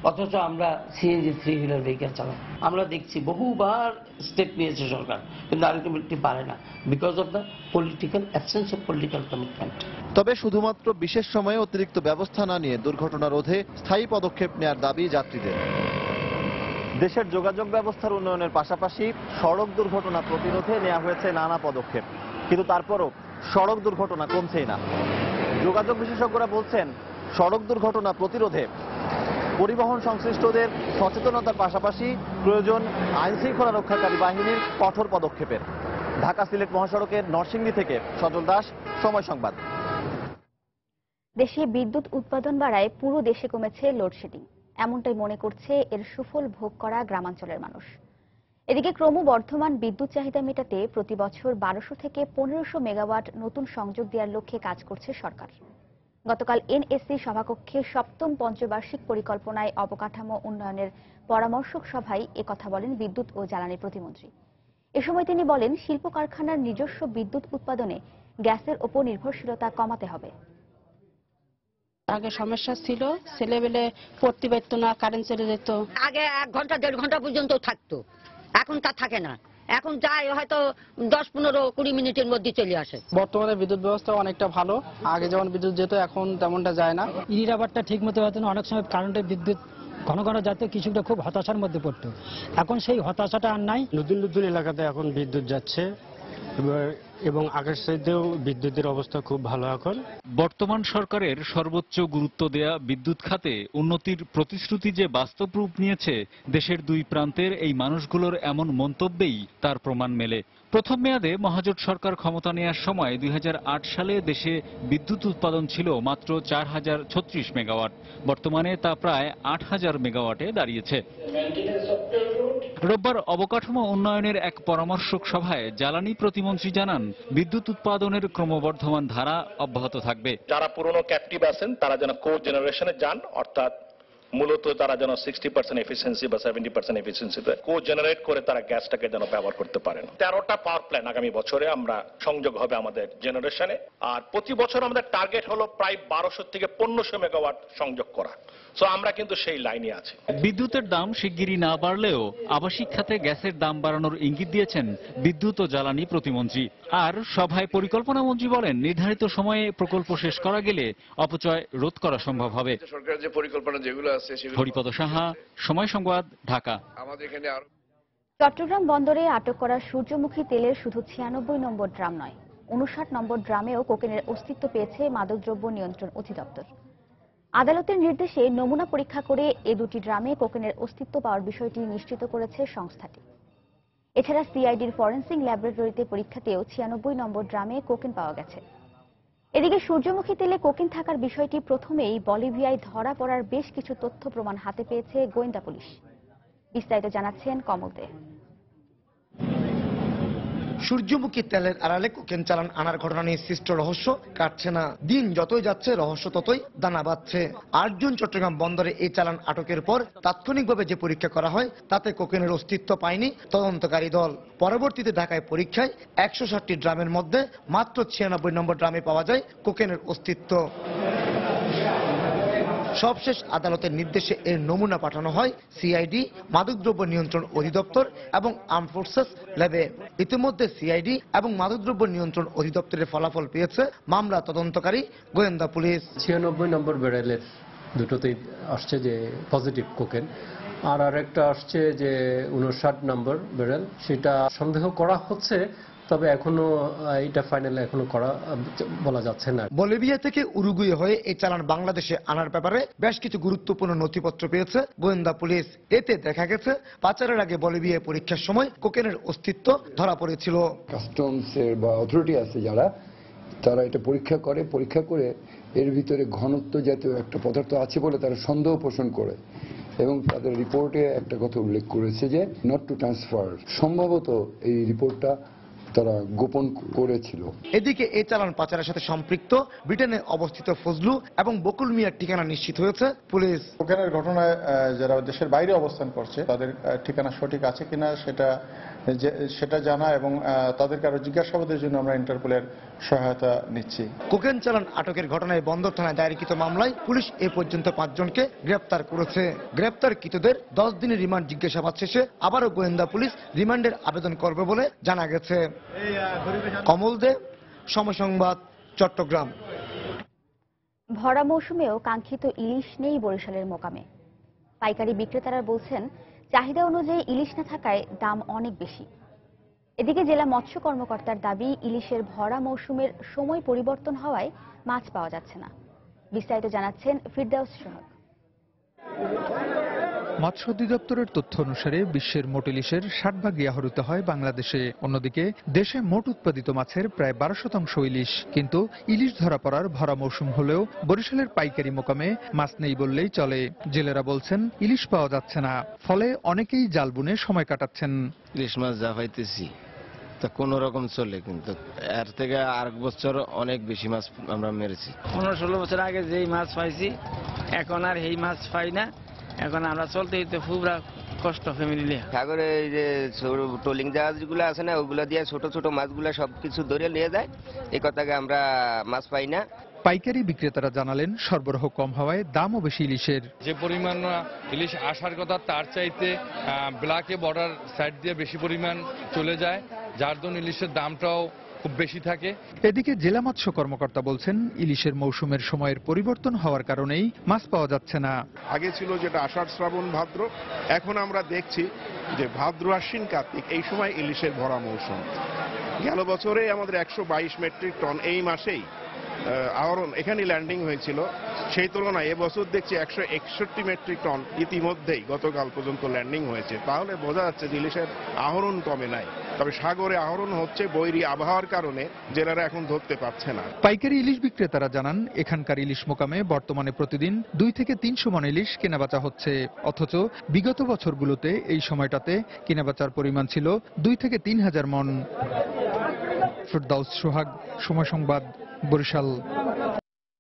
অথচ আমরা CNG 3 হুইলার ভেহিকেল চালাই। আমরা দেখছি বহুবার স্টেপ নিয়েছে সরকার, কিন্তু আলটিমেটলি পারে না, because of the political absence of political commitment. তবে শুধুমাত্র বিশেষ সময়ে অতিরিক্ত ব্যবস্থা না নিয়ে দুর্ঘটনা রোধে স্থায়ী পদক্ষেপ নেওয়ার দাবি যাত্রীদের। দেশের যোগাযোগ ব্যবস্থার উন্নয়নের পাশাপাশি সড়ক দুর্ঘটনা প্রতিরোধে নেওয়া হয়েছে নানা পদক্ষেপ, কিন্তু তারপরও সড়ক দুর্ঘটনা কমছেই না। যোগাযোগ বিশেষজ্ঞরা বলছেন, সড়ক দুর্ঘটনা প্রতিরোধে পরিবহন সংশ্লিষ্টদের সচেতনতার পাশাপাশি প্রয়োজন আইন শৃঙ্খলা রক্ষাকারী বাহিনীর কঠোর পদক্ষেপের। ঢাকা সিলেট মহাসড়কের নরসিংদী থেকে সজল দাস, সময় সংবাদ। দেশে বিদ্যুৎ উৎপাদন বাড়ায় পুরো দেশে কমেছে লোডশেডিং, এমনটাই মনে করছে এর সুফল ভোগ করা গ্রামাঞ্চলের মানুষ। এদিকে ক্রমবর্ধমান বিদ্যুৎ চাহিদা মেটাতে প্রতি বছর 1200 থেকে 1500 মেগাওয়াট নতুন সংযোগ দেওয়ার লক্ষ্যে কাজ করছে সরকার। গতকাল NSC সভাকক্ষে 7ম পঞ্চবার্ষিক পরিকল্পনায় অবকাঠামো উন্নয়নের পরামর্শক সভায় একথা বলেন বিদ্যুৎ ও জ্বালানি প্রতিমন্ত্রী। এ সময় তিনি বলেন, শিল্প কারখানার নিজস্ব বিদ্যুৎ উৎপাদনে গ্যাসের ওপর নির্ভরশীলতা কমাতে হবে। আগে সমস্যা ছিল, ছেলেবেলে পড়তে পারতো না, কারেন্ট চলে যেত। আগে 1 ঘন্টা 1.5 ঘন্টা পর্যন্ত থাকতো, এখন তা থাকে না। এখন যায় হয়তো 10-15-20 মিনিটের মধ্যে চলে আসে। বর্তমানে বিদ্যুৎ ব্যবস্থা অনেকটা ভালো, আগে যেমন বিদ্যুৎ যেত এখন তেমনটা যায় না। ইরির আবারটা ঠিক মতো হতো না, অনেক সময় কারেন্টের বিদ্যুৎ ঘন ঘন যাতে কৃষকরা খুব হতাশার মধ্যে পড়তো, এখন সেই হতাশাটা আর নাই। নতুন নতুন এলাকাতে এখন বিদ্যুৎ যাচ্ছে এবং আগের চাইতেও বিদ্যুতের অবস্থা খুব ভালো এখন। বর্তমান সরকারের সর্বোচ্চ গুরুত্ব দেয়া বিদ্যুৎ খাতে উন্নতির প্রতিশ্রুতি যে বাস্তব রূপ নিয়েছে, দেশের দুই প্রান্তের এই মানুষগুলোর এমন মন্তব্যেই তার প্রমাণ মেলে। প্রথম মেয়াদে মহাজোট সরকার ক্ষমতা নেয়ার সময় 2008 সালে দেশে বিদ্যুৎ উৎপাদন ছিল মাত্র 4036 মেগাওয়াট, বর্তমানে তা প্রায় 8000 মেগাওয়াটে দাঁড়িয়েছে। রোববার অবকাঠামো উন্নয়নের এক পরামর্শক সভায় জ্বালানি প্রতিমন্ত্রী জানান, বিদ্যুৎ উৎপাদনের ক্রমবর্ধমান ধারা অব্যাহত থাকবে। যারা পুরনো ক্যাপটিভ আছেন তারা যেন কো জেনারেশনে যান, অর্থাৎ মূলত তারা যেন 60% এফিসিয়েন্সি বা 70% এফিসিয়েন্সিতে কো জেনারেট করে তারা গ্যাসটাকে যেন ব্যবহার করতে পারেন। 13টা পাওয়ার প্ল্যান্ট আগামী বছরে আমরা সংযোগ হবে আমাদের জেনারেশনে, আর প্রতি বছর আমাদের টার্গেট হলো প্রায় 1200 থেকে 1500 মেগাওয়াট সংযোগ করা। সো আমরা কিন্তু সেই লাইনে আছি। বিদ্যুতের দাম শিগগিরই না বাড়লেও আবাসিক খাতে গ্যাসের দাম বাড়ানোর ইঙ্গিত দিয়েছেন বিদ্যুৎ ও জ্বালানি প্রতিমন্ত্রী। আর সভায় পরিকল্পনা মন্ত্রী বলেন, নির্ধারিত সময়ে প্রকল্প শেষ করা গেলে অপচয় রোধ করা সম্ভব হবে। সরকারের যে পরিকল্পনা যেগুলো আছে সেগুলো। হরিপদ সাহা, সময় সংবাদ, ঢাকা। আমাদের এখানে আরো। চট্টগ্রাম বন্দরে আটক করা সূর্যমুখী তেলের শুধু 96 নম্বর ড্রাম নয়, 59 নম্বর ড্রামেও কোকেনের অস্তিত্ব পেয়েছে মাদকদ্রব্য নিয়ন্ত্রণ অধিদপ্তর। আদালতের নির্দেশে নমুনা পরীক্ষা করে এ দুটি ড্রামে কোকেনের অস্তিত্ব পাওয়ার বিষয়টি নিশ্চিত করেছে সংস্থাটি। এছাড়া সিআইডির ফরেনসিক ল্যাবরেটরিতে পরীক্ষাতেও 96 নম্বর ড্রামে কোকেন পাওয়া গেছে। এদিকে সূর্যমুখী তেলে কোকেন থাকার বিষয়টি প্রথমেই বলিভিয়ায় ধরা পড়ার বেশ কিছু তথ্য প্রমাণ হাতে পেয়েছে গোয়েন্দা পুলিশ। বিস্তারিত জানাচ্ছেন কমল দে। সূর্যমুখী তেলের আড়ালে কোকেন চালান আনার ঘটনা নিয়ে সৃষ্ট রহস্য কাটছে না। দিন যতই যাচ্ছে রহস্য ততই দানা বাঁধছে। 8 জুন চট্টগ্রাম বন্দরে এই চালান আটকের পর তাৎক্ষণিকভাবে যে পরীক্ষা করা হয় তাতে কোকেনের অস্তিত্ব পায়নি তদন্তকারী দল। পরবর্তীতে ঢাকায় পরীক্ষায় 160টি ড্রামের মধ্যে মাত্র 96 নম্বর ড্রামে পাওয়া যায় কোকেনের অস্তিত্ব। সবশেষ আদালতের নির্দেশে এর নমুনা পাঠানো হয় সিআইডি, মাদকদ্রব্য নিয়ন্ত্রণ অধিদপ্তর এবং আর্ম ফোর্সেস ল্যাবে। ইতিমধ্যে সিআইডি এবং মাদকদ্রব্য নিয়ন্ত্রণ অধিদপ্তরের ফলাফল পেয়েছে মামলা তদন্তকারী গোয়েন্দা পুলিশ। 96 নম্বর ব্যারেলের দুটোতেই আসছে যে পজিটিভ কোকেন, আর আরেকটা আসছে যে 59 নম্বর ব্যারেল, সেটা সন্দেহ করা হচ্ছে তবে এখনো এটা ফাইনাল এখনো করা বলা যাচ্ছে না। বলিভিয়া থেকে উরুগুয়ে হয়ে এই চালান বাংলাদেশে আনার ব্যাপারে বেশ কিছু গুরুত্বপূর্ণ নথিপত্র পেয়েছে গোয়েন্দা পুলিশ। এতে দেখা গেছে পাচারের আগে বলিভিয়ায় পরীক্ষার সময় কোকেনের অস্তিত্ব ধরা পড়েছিল। কাস্টমসের বা অথরিটি আছে যারা, তারা এটা পরীক্ষা করে এর ভিতরে ঘনত্ব জাতীয় একটা পদার্থ আছে বলে তারা সন্দেহ পোষণ করে এবং তাদের রিপোর্টে একটা কথা উল্লেখ করেছে যে নট টু ট্রান্সফার। সম্ভবত এই রিপোর্টটা তারা গোপন করেছিল। এদিকে এই চালান পাচারের সাথে সম্পৃক্ত ব্রিটেনে অবস্থিত ফজলু এবং বকুল মিয়ার ঠিকানা নিশ্চিত হয়েছে পুলিশ। কোকেনের ঘটনায় যারা দেশের বাইরে অবস্থান করছে তাদের ঠিকানা সঠিক আছে কিনা সেটা জানা এবং তাদেরকে আরো জিজ্ঞাসাবাদের জন্য আমরা ইন্টারপোলের সহায়তা নিচ্ছি। কোকেন চালান আটকের ঘটনায় বন্দর থানায় দায়েরকৃত মামলায় পুলিশ এ পর্যন্ত 5 জনকে গ্রেপ্তার করেছে। গ্রেপ্তারকৃতদের 10 দিনের রিমান্ড জিজ্ঞাসাবাদ শেষে আবারও গোয়েন্দা পুলিশ রিমান্ডের আবেদন করবে বলে জানা গেছে। কমল দে, সময় সংবাদ, চট্টগ্রাম। ভরা মৌসুমেও কাঙ্ক্ষিত ইলিশ নেই বরিশালের মোকামে। পাইকারি বিক্রেতারা বলছেন চাহিদা অনুযায়ী ইলিশ না থাকায় দাম অনেক বেশি। এদিকে জেলা মৎস্য কর্মকর্তার দাবি ইলিশের ভরা মৌসুমের সময় পরিবর্তন হওয়ায় মাছ পাওয়া যাচ্ছে না। বিস্তারিত জানাচ্ছেন ফিরদাউস সোহাগ। মৎস্য অধিদপ্তরের তথ্য অনুসারে বিশ্বের মোট ইলিশের 60% আহরিত হয় বাংলাদেশে। অন্যদিকে দেশে মোট উৎপাদিত মাছের প্রায় 12% ইলিশ। কিন্তু ইলিশ ধরা পড়ার ভরা মৌসুম হলেও বরিশালের পাইকারি মোকামে মাছ নেই বললেই চলে। জেলেরা বলছেন ইলিশ পাওয়া যাচ্ছে না, ফলে অনেকেই জাল বুনে সময় কাটাচ্ছেন। ইলিশ মাছ যা পাইতেছি তা কোন রকম চলে, কিন্তু এর থেকে আর বছর অনেক বেশি মাছ আমরা মেরেছি। 15-16 বছর আগে যেই মাছ পাইছি এখন আর এই মাছ পাই না। এখন আমরা চলতে খুবরা কষ্ট ফ্যামিলি। সাগরে এই যে ট্রলিং জাহাজগুলো আছে না, ওগুলো দিয়ে ছোট ছোট মাছগুলো সবকিছু ধরে নিয়ে যায়, এই কথাকে আমরা মাছ পাই না। পাইকারি বিক্রেতারা জানালেন সরবরাহ কম হওয়ায় দামও বেশি ইলিশের। যে পরিমাণ ইলিশ আসার কথা তার চাইতে ব্ল্যাকে বর্ডার সাইড দিয়ে বেশি পরিমাণ চলে যায়, যার জন্য ইলিশের দামটাও খুব বেশি থাকে। এদিকে জেলা মৎস্য কর্মকর্তা বলছেন ইলিশের মৌসুমের সময়ের পরিবর্তন হওয়ার কারণেই মাছ পাওয়া যাচ্ছে না। আগে ছিল যেটা আষাঢ় শ্রাবণ ভাদ্র, এখন আমরা দেখছি যে ভাদ্র আশ্বিন কার্তিক এই সময় ইলিশের ভরা মৌসুম। গেল বছরে আমাদের 122 মেট্রিক টন এই মাসেই আহরণ এখানে ল্যান্ডিং হয়েছিল। সেই তুলনায় এবছর দেখছি 161 মেট্রিক টন ইতিমধ্যেই গতকাল পর্যন্ত ল্যান্ডিং হয়েছে। তাহলে বোঝা যাচ্ছে যে ইলিশের আহরণ কমে নাই, তবে সাগরে আহরণ হচ্ছে বৈরী আবহাওয়ার কারণে জেলেরা এখন ধরতে পারছে না। পাইকারি ইলিশ বিক্রেতারা জানান এখানকার ইলিশ মোকামে বর্তমানে প্রতিদিন 2 থেকে 300 মণ ইলিশ কেনাবেচা হচ্ছে। অথচ বিগত বছরগুলোতে এই সময়টাতে কেনাবেচার পরিমাণ ছিল 2 থেকে 3000 মণ। ফিরদাউস সোহাগ, সময় সংবাদ, বরিশাল।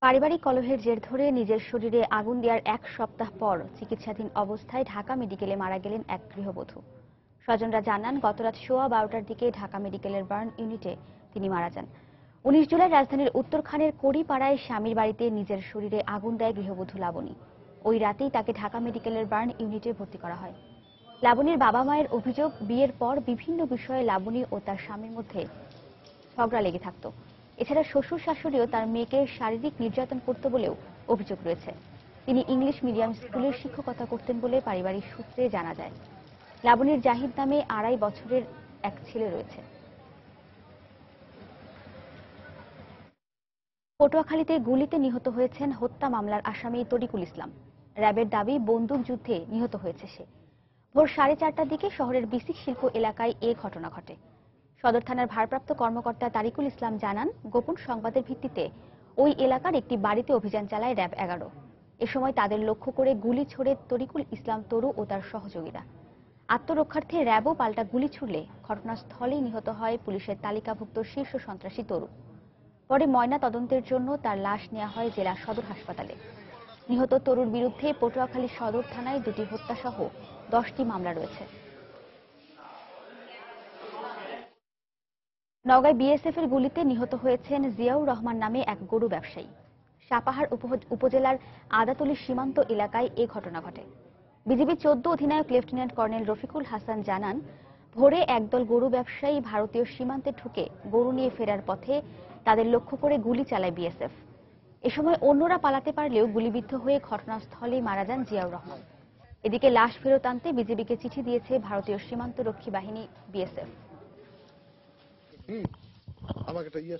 পারিবারিক কলহের জের ধরে নিজের শরীরে আগুন দেওয়ার 1 সপ্তাহ পর চিকিৎসাধীন অবস্থায় ঢাকা মেডিকেলে মারা গেলেন এক গৃহবধূ। স্বজনরা জানান গতরাত 12:15টার দিকে ঢাকা মেডিকেলের বার্ন ইউনিটে তিনি মারা যান। 19 জুলাই রাজধানীর উত্তরখানের কড়িপাড়ায় স্বামীর বাড়িতে নিজের শরীরে আগুন দেয় গৃহবধূ লাবণী। ওই রাতেই তাকে ঢাকা মেডিকেলের বার্ন ইউনিটে ভর্তি করা হয়। লাবণীর বাবা মায়ের অভিযোগ, বিয়ের পর বিভিন্ন বিষয়ে লাবণী ও তার স্বামীর মধ্যে ঝগড়া লেগে থাকত। এছাড়া শ্বশুর শাশুড়িও তার মেয়েকে শারীরিক নির্যাতন করত বলেও অভিযোগ রয়েছে। তিনি ইংলিশ মিডিয়াম স্কুলের শিক্ষকতা করতেন বলে পারিবারিক সূত্রে জানা যায়। লাবণীর জাহিদ নামে 2.5 বছরের এক ছেলে রয়েছে। পটুয়াখালীতে গুলিতে নিহত হয়েছেন হত্যা মামলার আসামি তরিকুল ইসলাম। র্যাবের দাবি বন্দুক যুদ্ধে নিহত হয়েছে সে। ভোর 4:30টার দিকে শহরের বিসিক শিল্প এলাকায় এ ঘটনা ঘটে। সদর থানার ভারপ্রাপ্ত কর্মকর্তা তারিকুল ইসলাম জানান গোপন সংবাদের ভিত্তিতে ওই এলাকার একটি বাড়িতে অভিযান চালায় র্যাব 11। এ সময় তাদের লক্ষ্য করে গুলি ছোড়ে তরিকুল ইসলাম তরু ও তার সহযোগীরা। আত্মরক্ষার্থে র্যাবও পাল্টা গুলি ছুড়লে ঘটনাস্থলেই নিহত হয় পুলিশের তালিকাভুক্ত শীর্ষ সন্ত্রাসী তরু। পরে ময়না তদন্তের জন্য তার লাশ নেওয়া হয় জেলা সদর হাসপাতালে। নিহত তরুর বিরুদ্ধে পটুয়াখালী সদর থানায় 2টি হত্যাসহ 10টি মামলা রয়েছে। নওগাঁয় বিএসএফ এর গুলিতে নিহত হয়েছেন জিয়াউর রহমান নামে এক গরু ব্যবসায়ী। সাপাহার উপজেলার আদাতলী সীমান্ত এলাকায় এ ঘটনা ঘটে। বিজিবি 14 অধিনায়ক লেফটেন্যান্ট কর্নেল রফিকুল হাসান জানান ভোরে একদল গরু ব্যবসায়ী ভারতীয় সীমান্তে ঢুকে গরু নিয়ে ফেরার পথে তাদের লক্ষ্য করে গুলি চালায় বিএসএফ। এ সময় অন্যরা পালাতে পারলেও গুলিবিদ্ধ হয়ে ঘটনাস্থলেই মারা যান জিয়াউর রহমান। এদিকে লাশ ফেরত আনতে বিজিবিকে চিঠি দিয়েছে ভারতীয় সীমান্ত রক্ষী বাহিনী বিএসএফ। আমাকে একটা ইয়ে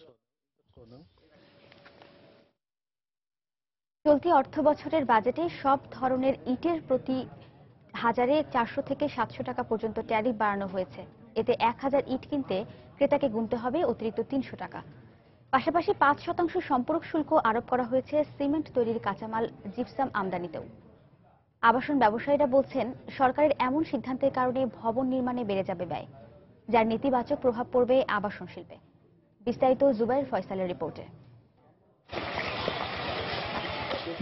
চলতি অর্থ বছরের বাজেটে সব ধরনের ইটের প্রতি হাজারে 400 থেকে 700 টাকা পর্যন্ত ট্যারিফ বাড়ানো হয়েছে। এতে 1000 ইট কিনতে ক্রেতাকে গুনতে হবে অতিরিক্ত 300 টাকা। পাশাপাশি 5% সম্পূরক শুল্ক আরোপ করা হয়েছে সিমেন্ট তৈরির কাঁচামাল জিপসাম আমদানিতেও। আবাসন ব্যবসায়ীরা বলছেন, সরকারের এমন সিদ্ধান্তের কারণে ভবন নির্মাণে বেড়ে যাবে ব্যয়, যার নেতিবাচক প্রভাব পড়বে আবাসন শিল্পে। বিস্তারিত জুবাইর ফয়সালের রিপোর্টে।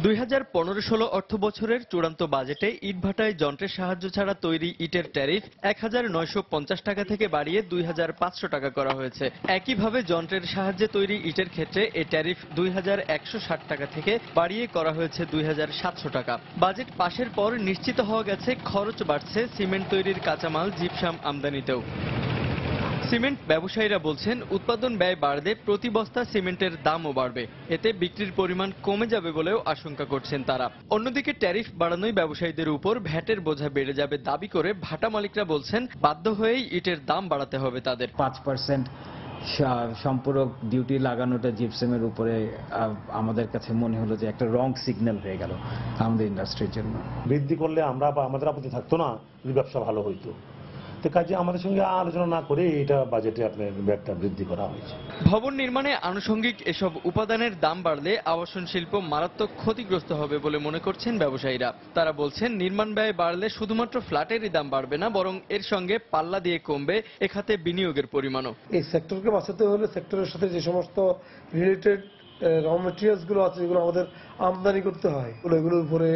2015-16 অর্থ বছরের চূড়ান্ত বাজেটে ইটভাটায় যন্ত্রের সাহায্য ছাড়া তৈরি ইটের ট্যারিফ 1950 টাকা থেকে বাড়িয়ে 2500 টাকা করা হয়েছে। একইভাবে যন্ত্রের সাহায্যে তৈরি ইটের ক্ষেত্রে এ ট্যারিফ 2160 টাকা থেকে বাড়িয়ে করা হয়েছে 2700 টাকা। বাজেট পাশের পর নিশ্চিত হওয়া গেছে খরচ বাড়ছে সিমেন্ট তৈরির কাঁচামাল জিপসাম আমদানিতেও। সিমেন্ট ব্যবসায়ীরা বলছেন, উৎপাদন ব্যয় বাড়লে প্রতি বস্তা সিমেন্টের দামও বাড়বে, এতে বিক্রির পরিমাণ কমে যাবে বলেও আশঙ্কা করছেন তারা। অন্যদিকে ট্যারিফ বাড়ানোয় ব্যবসায়ীদের উপর ভ্যাটের বোঝা বেড়ে যাবে দাবি করে ভাটা মালিকরা বলছেন, বাধ্য হয়েই ইটের দাম বাড়াতে হবে তাদের। 5% সম্পূরক ডিউটি লাগানোটা জিপসামের উপরে আমাদের কাছে মনে হলো যে একটা রং সিগন্যাল হয়ে গেল আমাদের ইন্ডাস্ট্রির জন্য। বৃদ্ধি করলে আমরা বা আমাদের আপত্তি থাকতো না যদি ব্যবসা ভালো হইতো। তো কাজে আমাদের সঙ্গে আলোচনা না করে এটা বাজেটে আপনার ব্যাটটা বৃদ্ধি করা হয়েছে। ভবন নির্মাণে আনুষঙ্গিক এসব উপাদানের দাম বাড়লে আবাসন শিল্প মারাত্মক ক্ষতিগ্রস্ত হবে বলে মনে করছেন ব্যবসায়ীরা। তারা বলছেন, নির্মাণ ব্যয় বাড়লে শুধুমাত্র ফ্ল্যাটেরই দাম বাড়বে না, বরং এর সঙ্গে পাল্লা দিয়ে কমবে এ খাতে বিনিয়োগের পরিমাণও। এই সেক্টরকে বাঁচাতে হলে সেক্টরের সাথে যে সমস্ত রিলেটেড র মেটেরিয়ালস গুলো আছে, যেগুলো আমাদের আমদানি করতে হয়, এগুলোর উপরে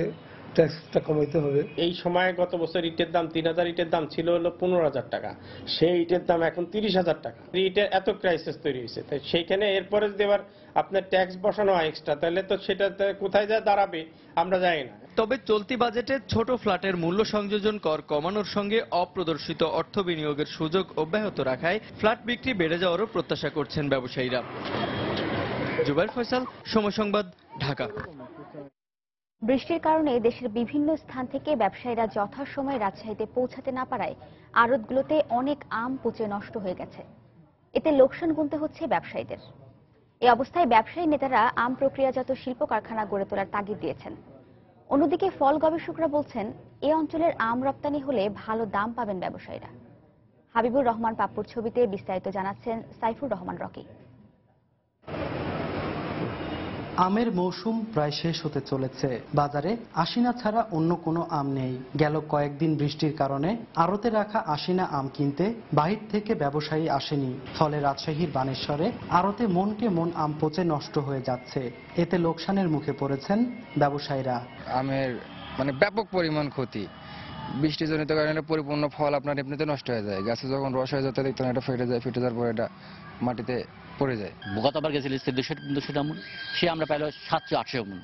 ট্যাক্সটা কমাইতে হবে। এই সময়ে গত বছর ইটের দাম 3000 ইটের দাম ছিল হলো 15000 টাকা, সেই ইটের দাম এখন 30000 টাকা। ইটের এত ক্রাইসিস তৈরি হয়েছে, তাই সেইখানে এরপরে যদি আবার আপনার ট্যাক্স বসানো হয় এক্সট্রা, তাহলে তো সেটা কোথায় যা দাঁড়াবে আমরা জানি না। তবে চলতি বাজেটে ছোট ফ্ল্যাটের মূল্য সংযোজন কর কমানোর সঙ্গে অপ্রদর্শিত অর্থ বিনিয়োগের সুযোগ অব্যাহত রাখায় ফ্ল্যাট বিক্রি বেড়ে যাওয়ারও প্রত্যাশা করছেন ব্যবসায়ীরা। জুবাইর ফয়সাল, সময় সংবাদ, ঢাকা। বৃষ্টির কারণে দেশের বিভিন্ন স্থান থেকে ব্যবসায়ীরা যথাসময়ে রাজশাহীতে পৌঁছাতে না পারায় আড়তগুলোতে অনেক আম পচে নষ্ট হয়ে গেছে। এতে লোকসান গুনতে হচ্ছে ব্যবসায়ীদের। এই অবস্থায় ব্যবসায়ী নেতারা আম প্রক্রিয়াজাত শিল্প কারখানা গড়ে তোলার তাগিদ দিয়েছেন। অন্যদিকে ফল গবেষকরা বলছেন, এই অঞ্চলের আম রপ্তানি হলে ভালো দাম পাবেন ব্যবসায়ীরা। হাবিবুর রহমান পাপ্পুর ছবিতে বিস্তারিত জানাচ্ছেন সাইফুর রহমান রকি। আমের মৌসুম প্রায় শেষ হতে চলেছে। বাজারে আশিনা ছাড়া অন্য কোনো আম নেই। গেল কয়েকদিন বৃষ্টির কারণে আড়তে রাখা আশিনা আম কিনতে বাহির থেকে ব্যবসায়ী আসেনি। ফলে রাজশাহীর বানেশ্বরে আড়তে মনকে মন আম পচে নষ্ট হয়ে যাচ্ছে। এতে লোকসানের মুখে পড়েছেন ব্যবসায়ীরা। আমের ব্যাপক পরিমাণ ক্ষতি। বৃষ্টিজনিত কারণে পরিপূর্ণ ফল আপনার এমনিতে নষ্ট হয়ে যায়। গাছে যখন রস হয়ে যেতে দেখতেন এটা ফেটে যায়, ফেটে যাওয়ার পর এটা মাটিতে পড়ে যায়। গতবার গেছিল 200 মন, সে আমরা পাইল 700-800 মন।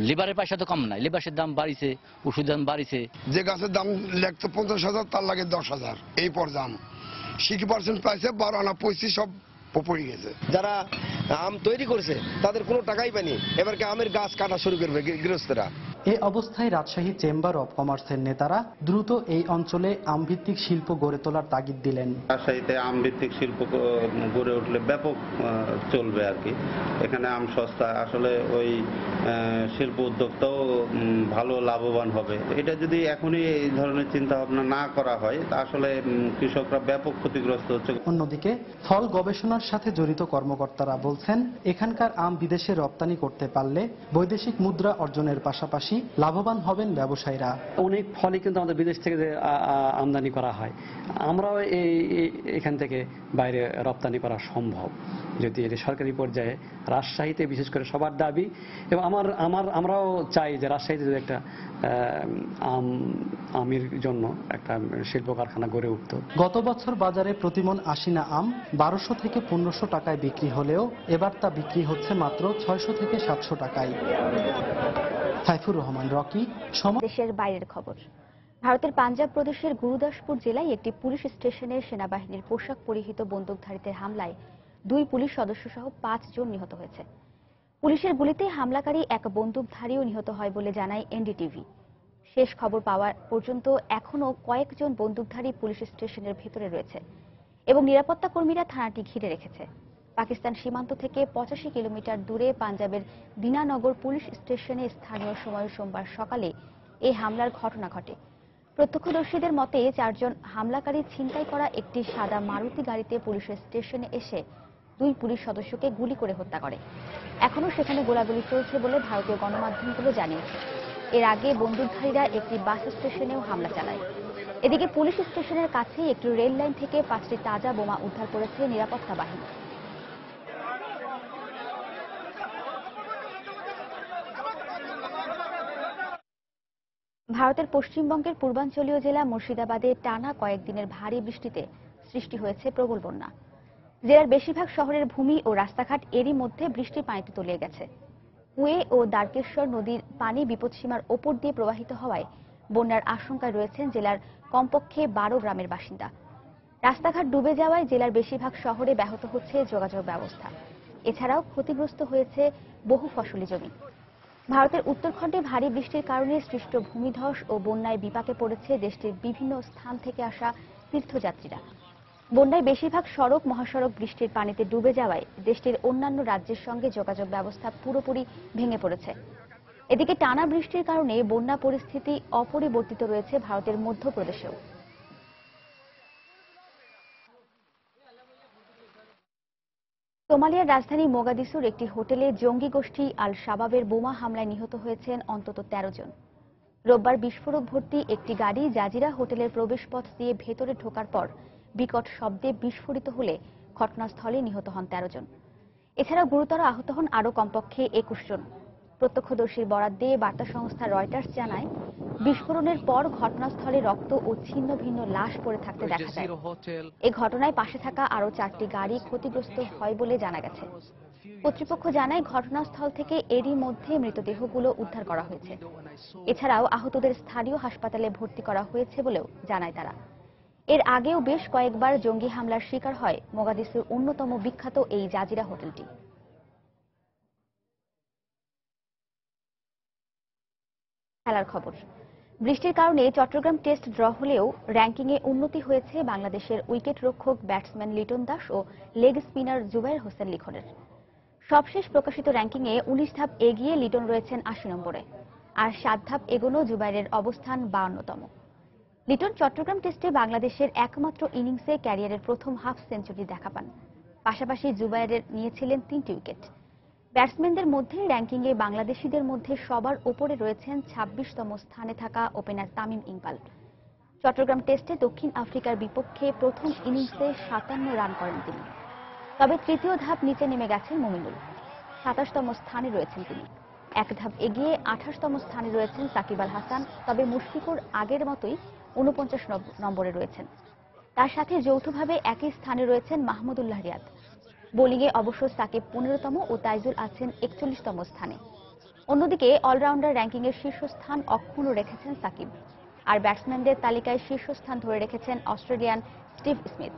লিভারের পয়সা তো কম নাই, লিভারের দাম বাড়িছে, ওষুধের দাম বাড়িছে। যে গাছের দাম লাগতো 50,000 তার লাগে 10,000, এই পর্যায়ে 60% পাইছে, 12 আনা 25 সব পড়ে গেছে। যারা আম তৈরি করছে তাদের কোনো টাকাই পায়নি, এবারকে আমের গাছ কাটা শুরু করবে গৃহস্থরা। এ অবস্থায় রাজশাহী চেম্বার অব কমার্সের নেতারা দ্রুত এই অঞ্চলে আমভিত্তিক শিল্প গড়ে তোলার তাগিদ দিলেন। রাজশাহীতে আমভিত্তিক শিল্প গড়ে উঠলে ব্যাপক চলবে আর কি। এখানে আম সস্তা, আসলে ওই শিল্প উদ্যোক্তাও ভালো লাভবান হবে। এটা যদি এখনই এই ধরনের চিন্তা ভাবনা না করা হয় তা আসলে কৃষকরা ব্যাপক ক্ষতিগ্রস্ত হচ্ছে। অন্যদিকে ফল গবেষণার সাথে জড়িত কর্মকর্তারা বলছেন, এখানকার আম বিদেশে রপ্তানি করতে পারলে বৈদেশিক মুদ্রা অর্জনের পাশাপাশি লাভবান হবেন ব্যবসায়ীরা। অনেক ফলই কিন্তু আমাদের বিদেশ থেকে আমদানি করা হয়, আমরাও এখান থেকে বাইরে রপ্তানি করা সম্ভব যদি এটি সরকারি পর্যায়ে। রাজশাহীতে বিশেষ করে সবার দাবি, এবং আমরাও চাই যে রাজশাহীতে যদি একটা আমের জন্য একটা শিল্প কারখানা গড়ে উঠত। গত বছর বাজারে প্রতিমন আশিনা আম 1200 থেকে 1500 টাকায় বিক্রি হলেও এবার তা বিক্রি হচ্ছে মাত্র 600 থেকে 700 টাকায়। সাইফুর রহমান রকি, দেশের বাইরের খবর। ভারতের পাঞ্জাব প্রদেশের গুরুদাসপুর জেলায় একটি পুলিশ স্টেশনে সেনাবাহিনীর পোশাক পরিহিত বন্দুকধারীদের হামলায় 2 পুলিশ সদস্য সহ 5 জন নিহত হয়েছে। পুলিশের গুলিতে হামলাকারী এক বন্দুকধারীও নিহত হয় বলে জানায় এনডিটিভি। শেষ খবর পাওয়া পর্যন্ত এখনও কয়েকজন বন্দুকধারী পুলিশ স্টেশনের ভেতরে রয়েছে। এবং নিরাপত্তা কর্মীরা থানাটি ঘিরে রেখেছে। পাকিস্তান সীমান্ত থেকে 85 কিলোমিটার দূরে পাঞ্জাবের দিনানগর পুলিশ স্টেশনে স্থানীয় সময় সোমবার সকালে এই হামলার ঘটনা ঘটে। প্রত্যক্ষদর্শীদের মতে 4 জন হামলাকারী ছিনতাই করা একটি সাদা মারুতি গাড়িতে পুলিশের স্টেশনে এসে 2 পুলিশ সদস্যকে গুলি করে হত্যা করে। এখনও সেখানে গোলাগুলি চলছে বলে ভারতীয় গণমাধ্যমগুলো জানিয়েছে। এর আগে বন্দুকধারীরা একটি বাস স্টেশনেও হামলা চালায়। এদিকে পুলিশ স্টেশনের কাছেই একটি রেল লাইন থেকে 5টি তাজা বোমা উদ্ধার করেছে নিরাপত্তা বাহিনী। ভারতের পশ্চিমবঙ্গের পূর্বাঞ্চলীয় জেলা মুর্শিদাবাদে টানা কয়েকদিনের ভারী বৃষ্টিতে সৃষ্টি হয়েছে প্রবল বন্যা। জেলার বেশিরভাগ শহরের ভূমি ও রাস্তাঘাট এরই মধ্যে বৃষ্টির পানিতে তলিয়ে গেছে। কুয়ে ও দ্বারকেশ্বর নদীর পানি বিপদসীমার ওপর দিয়ে প্রবাহিত হওয়ায় বন্যার আশঙ্কায় রয়েছেন জেলার কমপক্ষে 12 গ্রামের বাসিন্দা। রাস্তাঘাট ডুবে যাওয়ায় জেলার বেশিরভাগ শহরে ব্যাহত হচ্ছে যোগাযোগ ব্যবস্থা। এছাড়াও ক্ষতিগ্রস্ত হয়েছে বহু ফসলি জমি। ভারতের উত্তরখণ্ডে ভারী বৃষ্টির কারণে সৃষ্ট ভূমিধস ও বন্যায় বিপাকে পড়েছে দেশটির বিভিন্ন স্থান থেকে আসা তীর্থযাত্রীরা। বন্যায় বেশিরভাগ সড়ক মহাসড়ক বৃষ্টির পানিতে ডুবে যাওয়ায় দেশটির অন্যান্য রাজ্যের সঙ্গে যোগাযোগ ব্যবস্থা পুরোপুরি ভেঙে পড়েছে। এদিকে টানা বৃষ্টির কারণে বন্যা পরিস্থিতি অপরিবর্তিত রয়েছে ভারতের মধ্যপ্রদেশেও। সোমালিয়ার রাজধানী মোগাদিসুর একটি হোটেলে জঙ্গি গোষ্ঠী আল শাবাবের বোমা হামলায় নিহত হয়েছেন অন্তত 13 জন। রোববার বিস্ফোরক ভর্তি একটি গাড়ি জাজিরা হোটেলের প্রবেশপথ দিয়ে ভেতরে ঢোকার পর বিকট শব্দে বিস্ফোরিত হলে ঘটনাস্থলে নিহত হন 13 জন। এছাড়াও গুরুতর আহত হন আরও কমপক্ষে 21 জন। প্রত্যক্ষদর্শীর বরাত দিয়ে বার্তা সংস্থা রয়টার্স জানায়, বিস্ফোরণের পর ঘটনাস্থলে রক্ত ও ছিন্ন ভিন্ন লাশ পড়ে থাকতে দেখা যায়। এই ঘটনায় পাশে থাকা আরও 4টি গাড়ি ক্ষতিগ্রস্ত হয় বলে জানা গেছে। কর্তৃপক্ষ জানায়, ঘটনাস্থল থেকে এরই মধ্যে মৃতদেহগুলো উদ্ধার করা হয়েছে। এছাড়াও আহতদের স্থানীয় হাসপাতালে ভর্তি করা হয়েছে বলেও জানায় তারা। এর আগেও বেশ কয়েকবার জঙ্গি হামলার শিকার হয় মোগাদিসুর অন্যতম বিখ্যাত এই জাজিরা হোটেলটি। খেলার খবর। বৃষ্টির কারণে চট্টগ্রাম টেস্ট ড্র হলেও র্যাঙ্কিংয়ে উন্নতি হয়েছে বাংলাদেশের উইকেট রক্ষক ব্যাটসম্যান লিটন দাস ও লেগ স্পিনার জুবায়ের হোসেন লিখনের। সবশেষ প্রকাশিত র্যাঙ্কিংয়ে 19 ধাপ এগিয়ে লিটন রয়েছেন 80 নম্বরে, আর 7 ধাপ এগোনো জুবায়েরের অবস্থান 52তম। লিটন চট্টগ্রাম টেস্টে বাংলাদেশের একমাত্র ইনিংসে ক্যারিয়ারের প্রথম হাফ সেঞ্চুরি দেখা পান। পাশাপাশি জুবায়েরের নিয়েছিলেন 3টি উইকেট। ব্যাটসম্যানদের মধ্যে র্যাঙ্কিংয়ে বাংলাদেশিদের মধ্যে সবার উপরে রয়েছেন 26তম স্থানে থাকা ওপেনার তামিম ইকবাল। চট্টগ্রাম টেস্টে দক্ষিণ আফ্রিকার বিপক্ষে প্রথম ইনিংসে 57 রান করেন তিনি। তবে তৃতীয় ধাপ নিচে নেমে গেছেন মুমিনুল, 27তম স্থানে রয়েছেন তিনি। এক ধাপ এগিয়ে 28তম স্থানে রয়েছেন সাকিব আল হাসান, তবে মুশফিকুর আগের মতোই 49 নম্বরে রয়েছেন। তার সাথে যৌথভাবে একই স্থানে রয়েছেন মাহমুদুল্লাহ রিয়াদ। বোলিংয়ে অবশ্য সাকিব 15তম ও তাইজুল আছেন 41তম স্থানে। অন্যদিকে অলরাউন্ডার র্যাঙ্কিংয়ের শীর্ষস্থান অক্ষুণ্ণ রেখেছেন সাকিব, আর ব্যাটসম্যানদের তালিকায় শীর্ষস্থান ধরে রেখেছেন অস্ট্রেলিয়ান স্টিভ স্মিথ।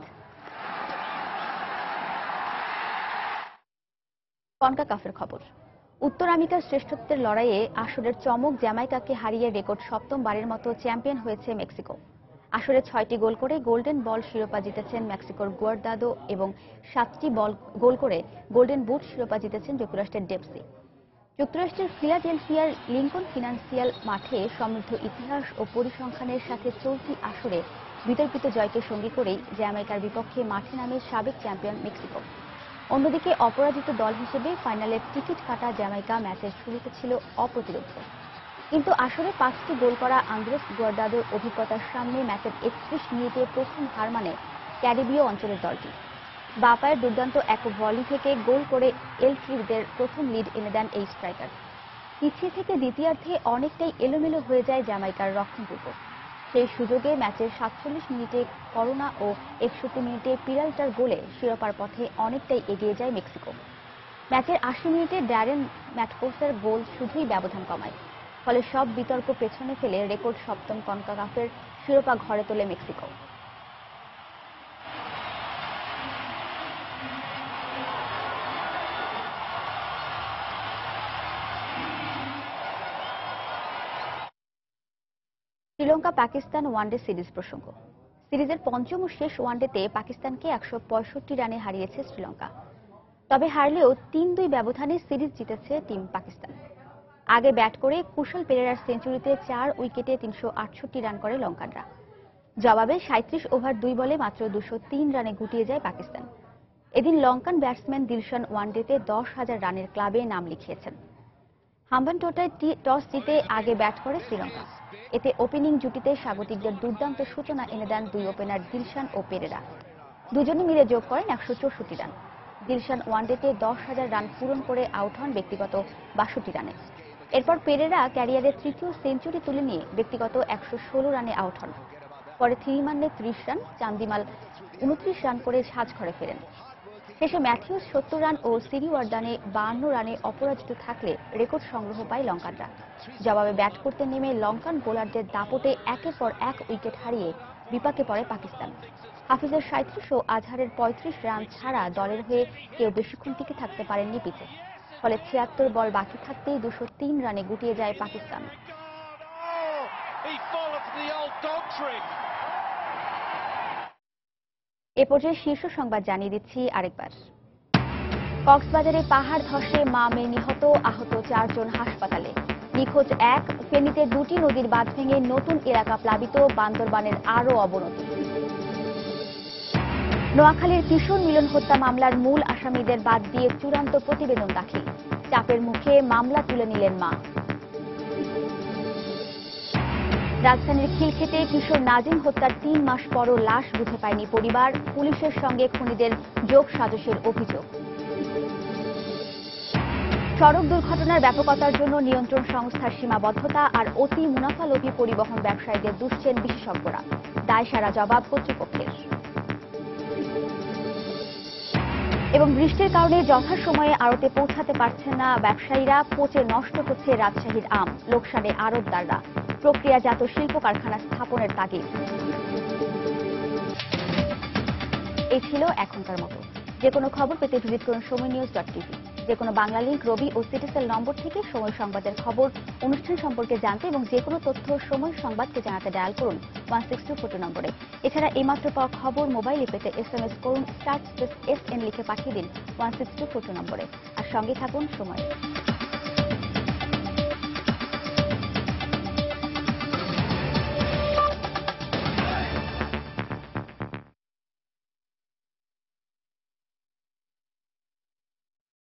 কনকাকাফের খবর। উত্তর আমেরিকার শ্রেষ্ঠত্বের লড়াইয়ে আসরের চমক জ্যামাইকাকে হারিয়ে রেকর্ড 7মবারের মতো চ্যাম্পিয়ন হয়েছে মেক্সিকো। আসরে 6টি গোল করে গোল্ডেন বল শিরোপা জিতেছেন মেক্সিকোর গুয়ার্দাদো এবং 7টি গোল করে গোল্ডেন বুট শিরোপা জিতেছেন যুক্তরাষ্ট্রের ডেপসি। যুক্তরাষ্ট্রের ফিলাডেলফিয়ার লিঙ্কন ফিনান্সিয়াল মাঠে সমৃদ্ধ ইতিহাস ও পরিসংখ্যানের সাথে চলতি আসরে বিতর্কিত জয়কে সঙ্গী করেই জ্যামাইকার বিপক্ষে মাঠে নামে সাবেক চ্যাম্পিয়ন মেক্সিকো। অন্যদিকে অপরাজিত দল হিসেবে ফাইনালের টিকিট কাটা জ্যামাইকা ম্যাচের শুরুতে ছিল অপ্রতিরোধ্য, কিন্তু আসলে 5টি গোল করা আন্দ্রেস গুয়ার্দাদোর অভিজ্ঞতার সামনে ম্যাচের 31 মিনিটে প্রথম হার মানে ক্যারিবীয় অঞ্চলের দলটি। বাপায়ের দুর্দান্ত এক ভলি থেকে গোল করে এল ট্রিদের প্রথম লিড এনে দেন এই স্ট্রাইকার। পিছিয়ে থেকে দ্বিতীয়ার্ধে অনেকটাই এলোমেলো হয়ে যায় জ্যামাইকার রক্ষণদুর্গ। সেই সুযোগে ম্যাচের 47 মিনিটে করোনা ও 61 মিনিটে পিরালটার গোলে শিরোপার পথে অনেকটাই এগিয়ে যায় মেক্সিকো। ম্যাচের 80 মিনিটে ড্যারেন ম্যাটকোসের গোল শুধুই ব্যবধান কমায়, ফলে সব বিতর্ক পেছনে ফেলে রেকর্ড 7ম কনকাকাফের শিরোপা ঘরে তোলে Mexico. Sri Lanka Pakistan one day series প্রসঙ্গ। সিরিজের পঞ্চম ও শেষ ওয়ানডেতে পাকিস্তানকে 165 রানে হারিয়েছে শ্রীলঙ্কা। তবে হারলেও ৩-২ ব্যবধানে সিরিজ জিতেছে টিম পাকিস্তান। আগে ব্যাট করে কুশল পেরেরার সেঞ্চুরিতে 4 উইকেটে 368 রান করে লঙ্কানরা। জবাবে 37 ওভার 2 বলে মাত্র 203 রানে গুটিয়ে যায় পাকিস্তান। এদিন লঙ্কান ব্যাটসম্যান দিলশান ওয়ানডেতে 10,000 রানের ক্লাবে নাম লিখিয়েছেন। হাম্বানটোটায় টস জিতে আগে ব্যাট করে শ্রীলঙ্কা। এতে ওপেনিং জুটিতে স্বাগতিকদের দুর্দান্ত সূচনা এনে দেন দুই ওপেনার দিলশান ও পেরেরা। দুজনে মিলে যোগ করেন 164 রান। দিলশান ওয়ানডেতে 10,000 রান পূরণ করে আউট হন ব্যক্তিগত 62 রানে। এরপর পেরেরা ক্যারিয়ারের তৃতীয় সেঞ্চুরি তুলে নিয়ে ব্যক্তিগত 116 রানে আউট হন। পরে থিরিমান্নে 30 রান, চান্দিমাল 29 রান করে সাজঘরে ফেরেন। শেষে ম্যাথিউস 70 রান ও সিরিওয়ার্দানে 52 রানে অপরাজিত থাকলে রেকর্ড সংগ্রহ পায় লঙ্কানরা। জবাবে ব্যাট করতে নেমে লঙ্কান বোলারদের দাপটে একের পর এক উইকেট হারিয়ে বিপাকে পড়ে পাকিস্তান। হাফিজের 37 ও আজহারের 35 রান ছাড়া দলের হয়ে কেউ বেশিক্ষণ টিকে থাকতে পারেননি পিচে। ফলে 76 বল বাকি থাকতেই 203 রানে গুটিয়ে যায় পাকিস্তান। এ পর্যায়ে শীর্ষ সংবাদ জানিয়ে দিচ্ছি আরেকবার। কক্সবাজারে পাহাড় ধসে মা মেয়ে নিহত, আহত 4 জন হাসপাতালে। নিখোঁজ 1, ফেনীতে 2টি নদীর বাঁধ ভেঙে নতুন এলাকা প্লাবিত, বান্দরবানের আরও অবনতি। নোয়াখালীর কিশোর মিলন হত্যা মামলার মূল আসামিদের বাদ দিয়ে চূড়ান্ত প্রতিবেদন দাখিল। চাপের মুখে মামলা তুলে নিলেন মা। রাজধানীর খিলক্ষেতে কিশোর নাজিম হত্যার 3 মাস পরও লাশ বুঝে পায়নি পরিবার, পুলিশের সঙ্গে খুনিদের যোগ সাজশের অভিযোগ। সড়ক দুর্ঘটনার ব্যাপকতার জন্য নিয়ন্ত্রণ সংস্থার সীমাবদ্ধতা আর অতি মুনাফালোভী পরিবহন ব্যবসায়ীদের দুষছেন বিশেষজ্ঞরা। দায় সারা জবাব কর্তৃপক্ষের। এবং বৃষ্টির কারণে যথাসময়ে আড়তে পৌঁছাতে পারছেন না ব্যবসায়ীরা, পচে নষ্ট হচ্ছে রাজশাহীর আম, লোকসানে আড়তদাররা। প্রক্রিয়াজাত শিল্প কারখানা স্থাপনের তাগিদ। এই ছিল এখনকার মতো। যে কোনো খবর পেতে ভিজিট করুন সময়নিউজ.টিভি। যে কোনো বাংলা লিংক, রবি ও সিটিসেল নম্বর থেকে সময় সংবাদের খবর, অনুষ্ঠান সম্পর্কে জানতে এবং যে কোনো তথ্য সময় সংবাদকে জানাতে ডায়াল করুন 16242 নম্বরে। এছাড়া এইমাত্র পাওয়া খবর মোবাইলে পেতে SMS করুন *SN লিখে পাঠিয়ে দিন 16242 নম্বরে। আর সঙ্গে থাকুন সময়।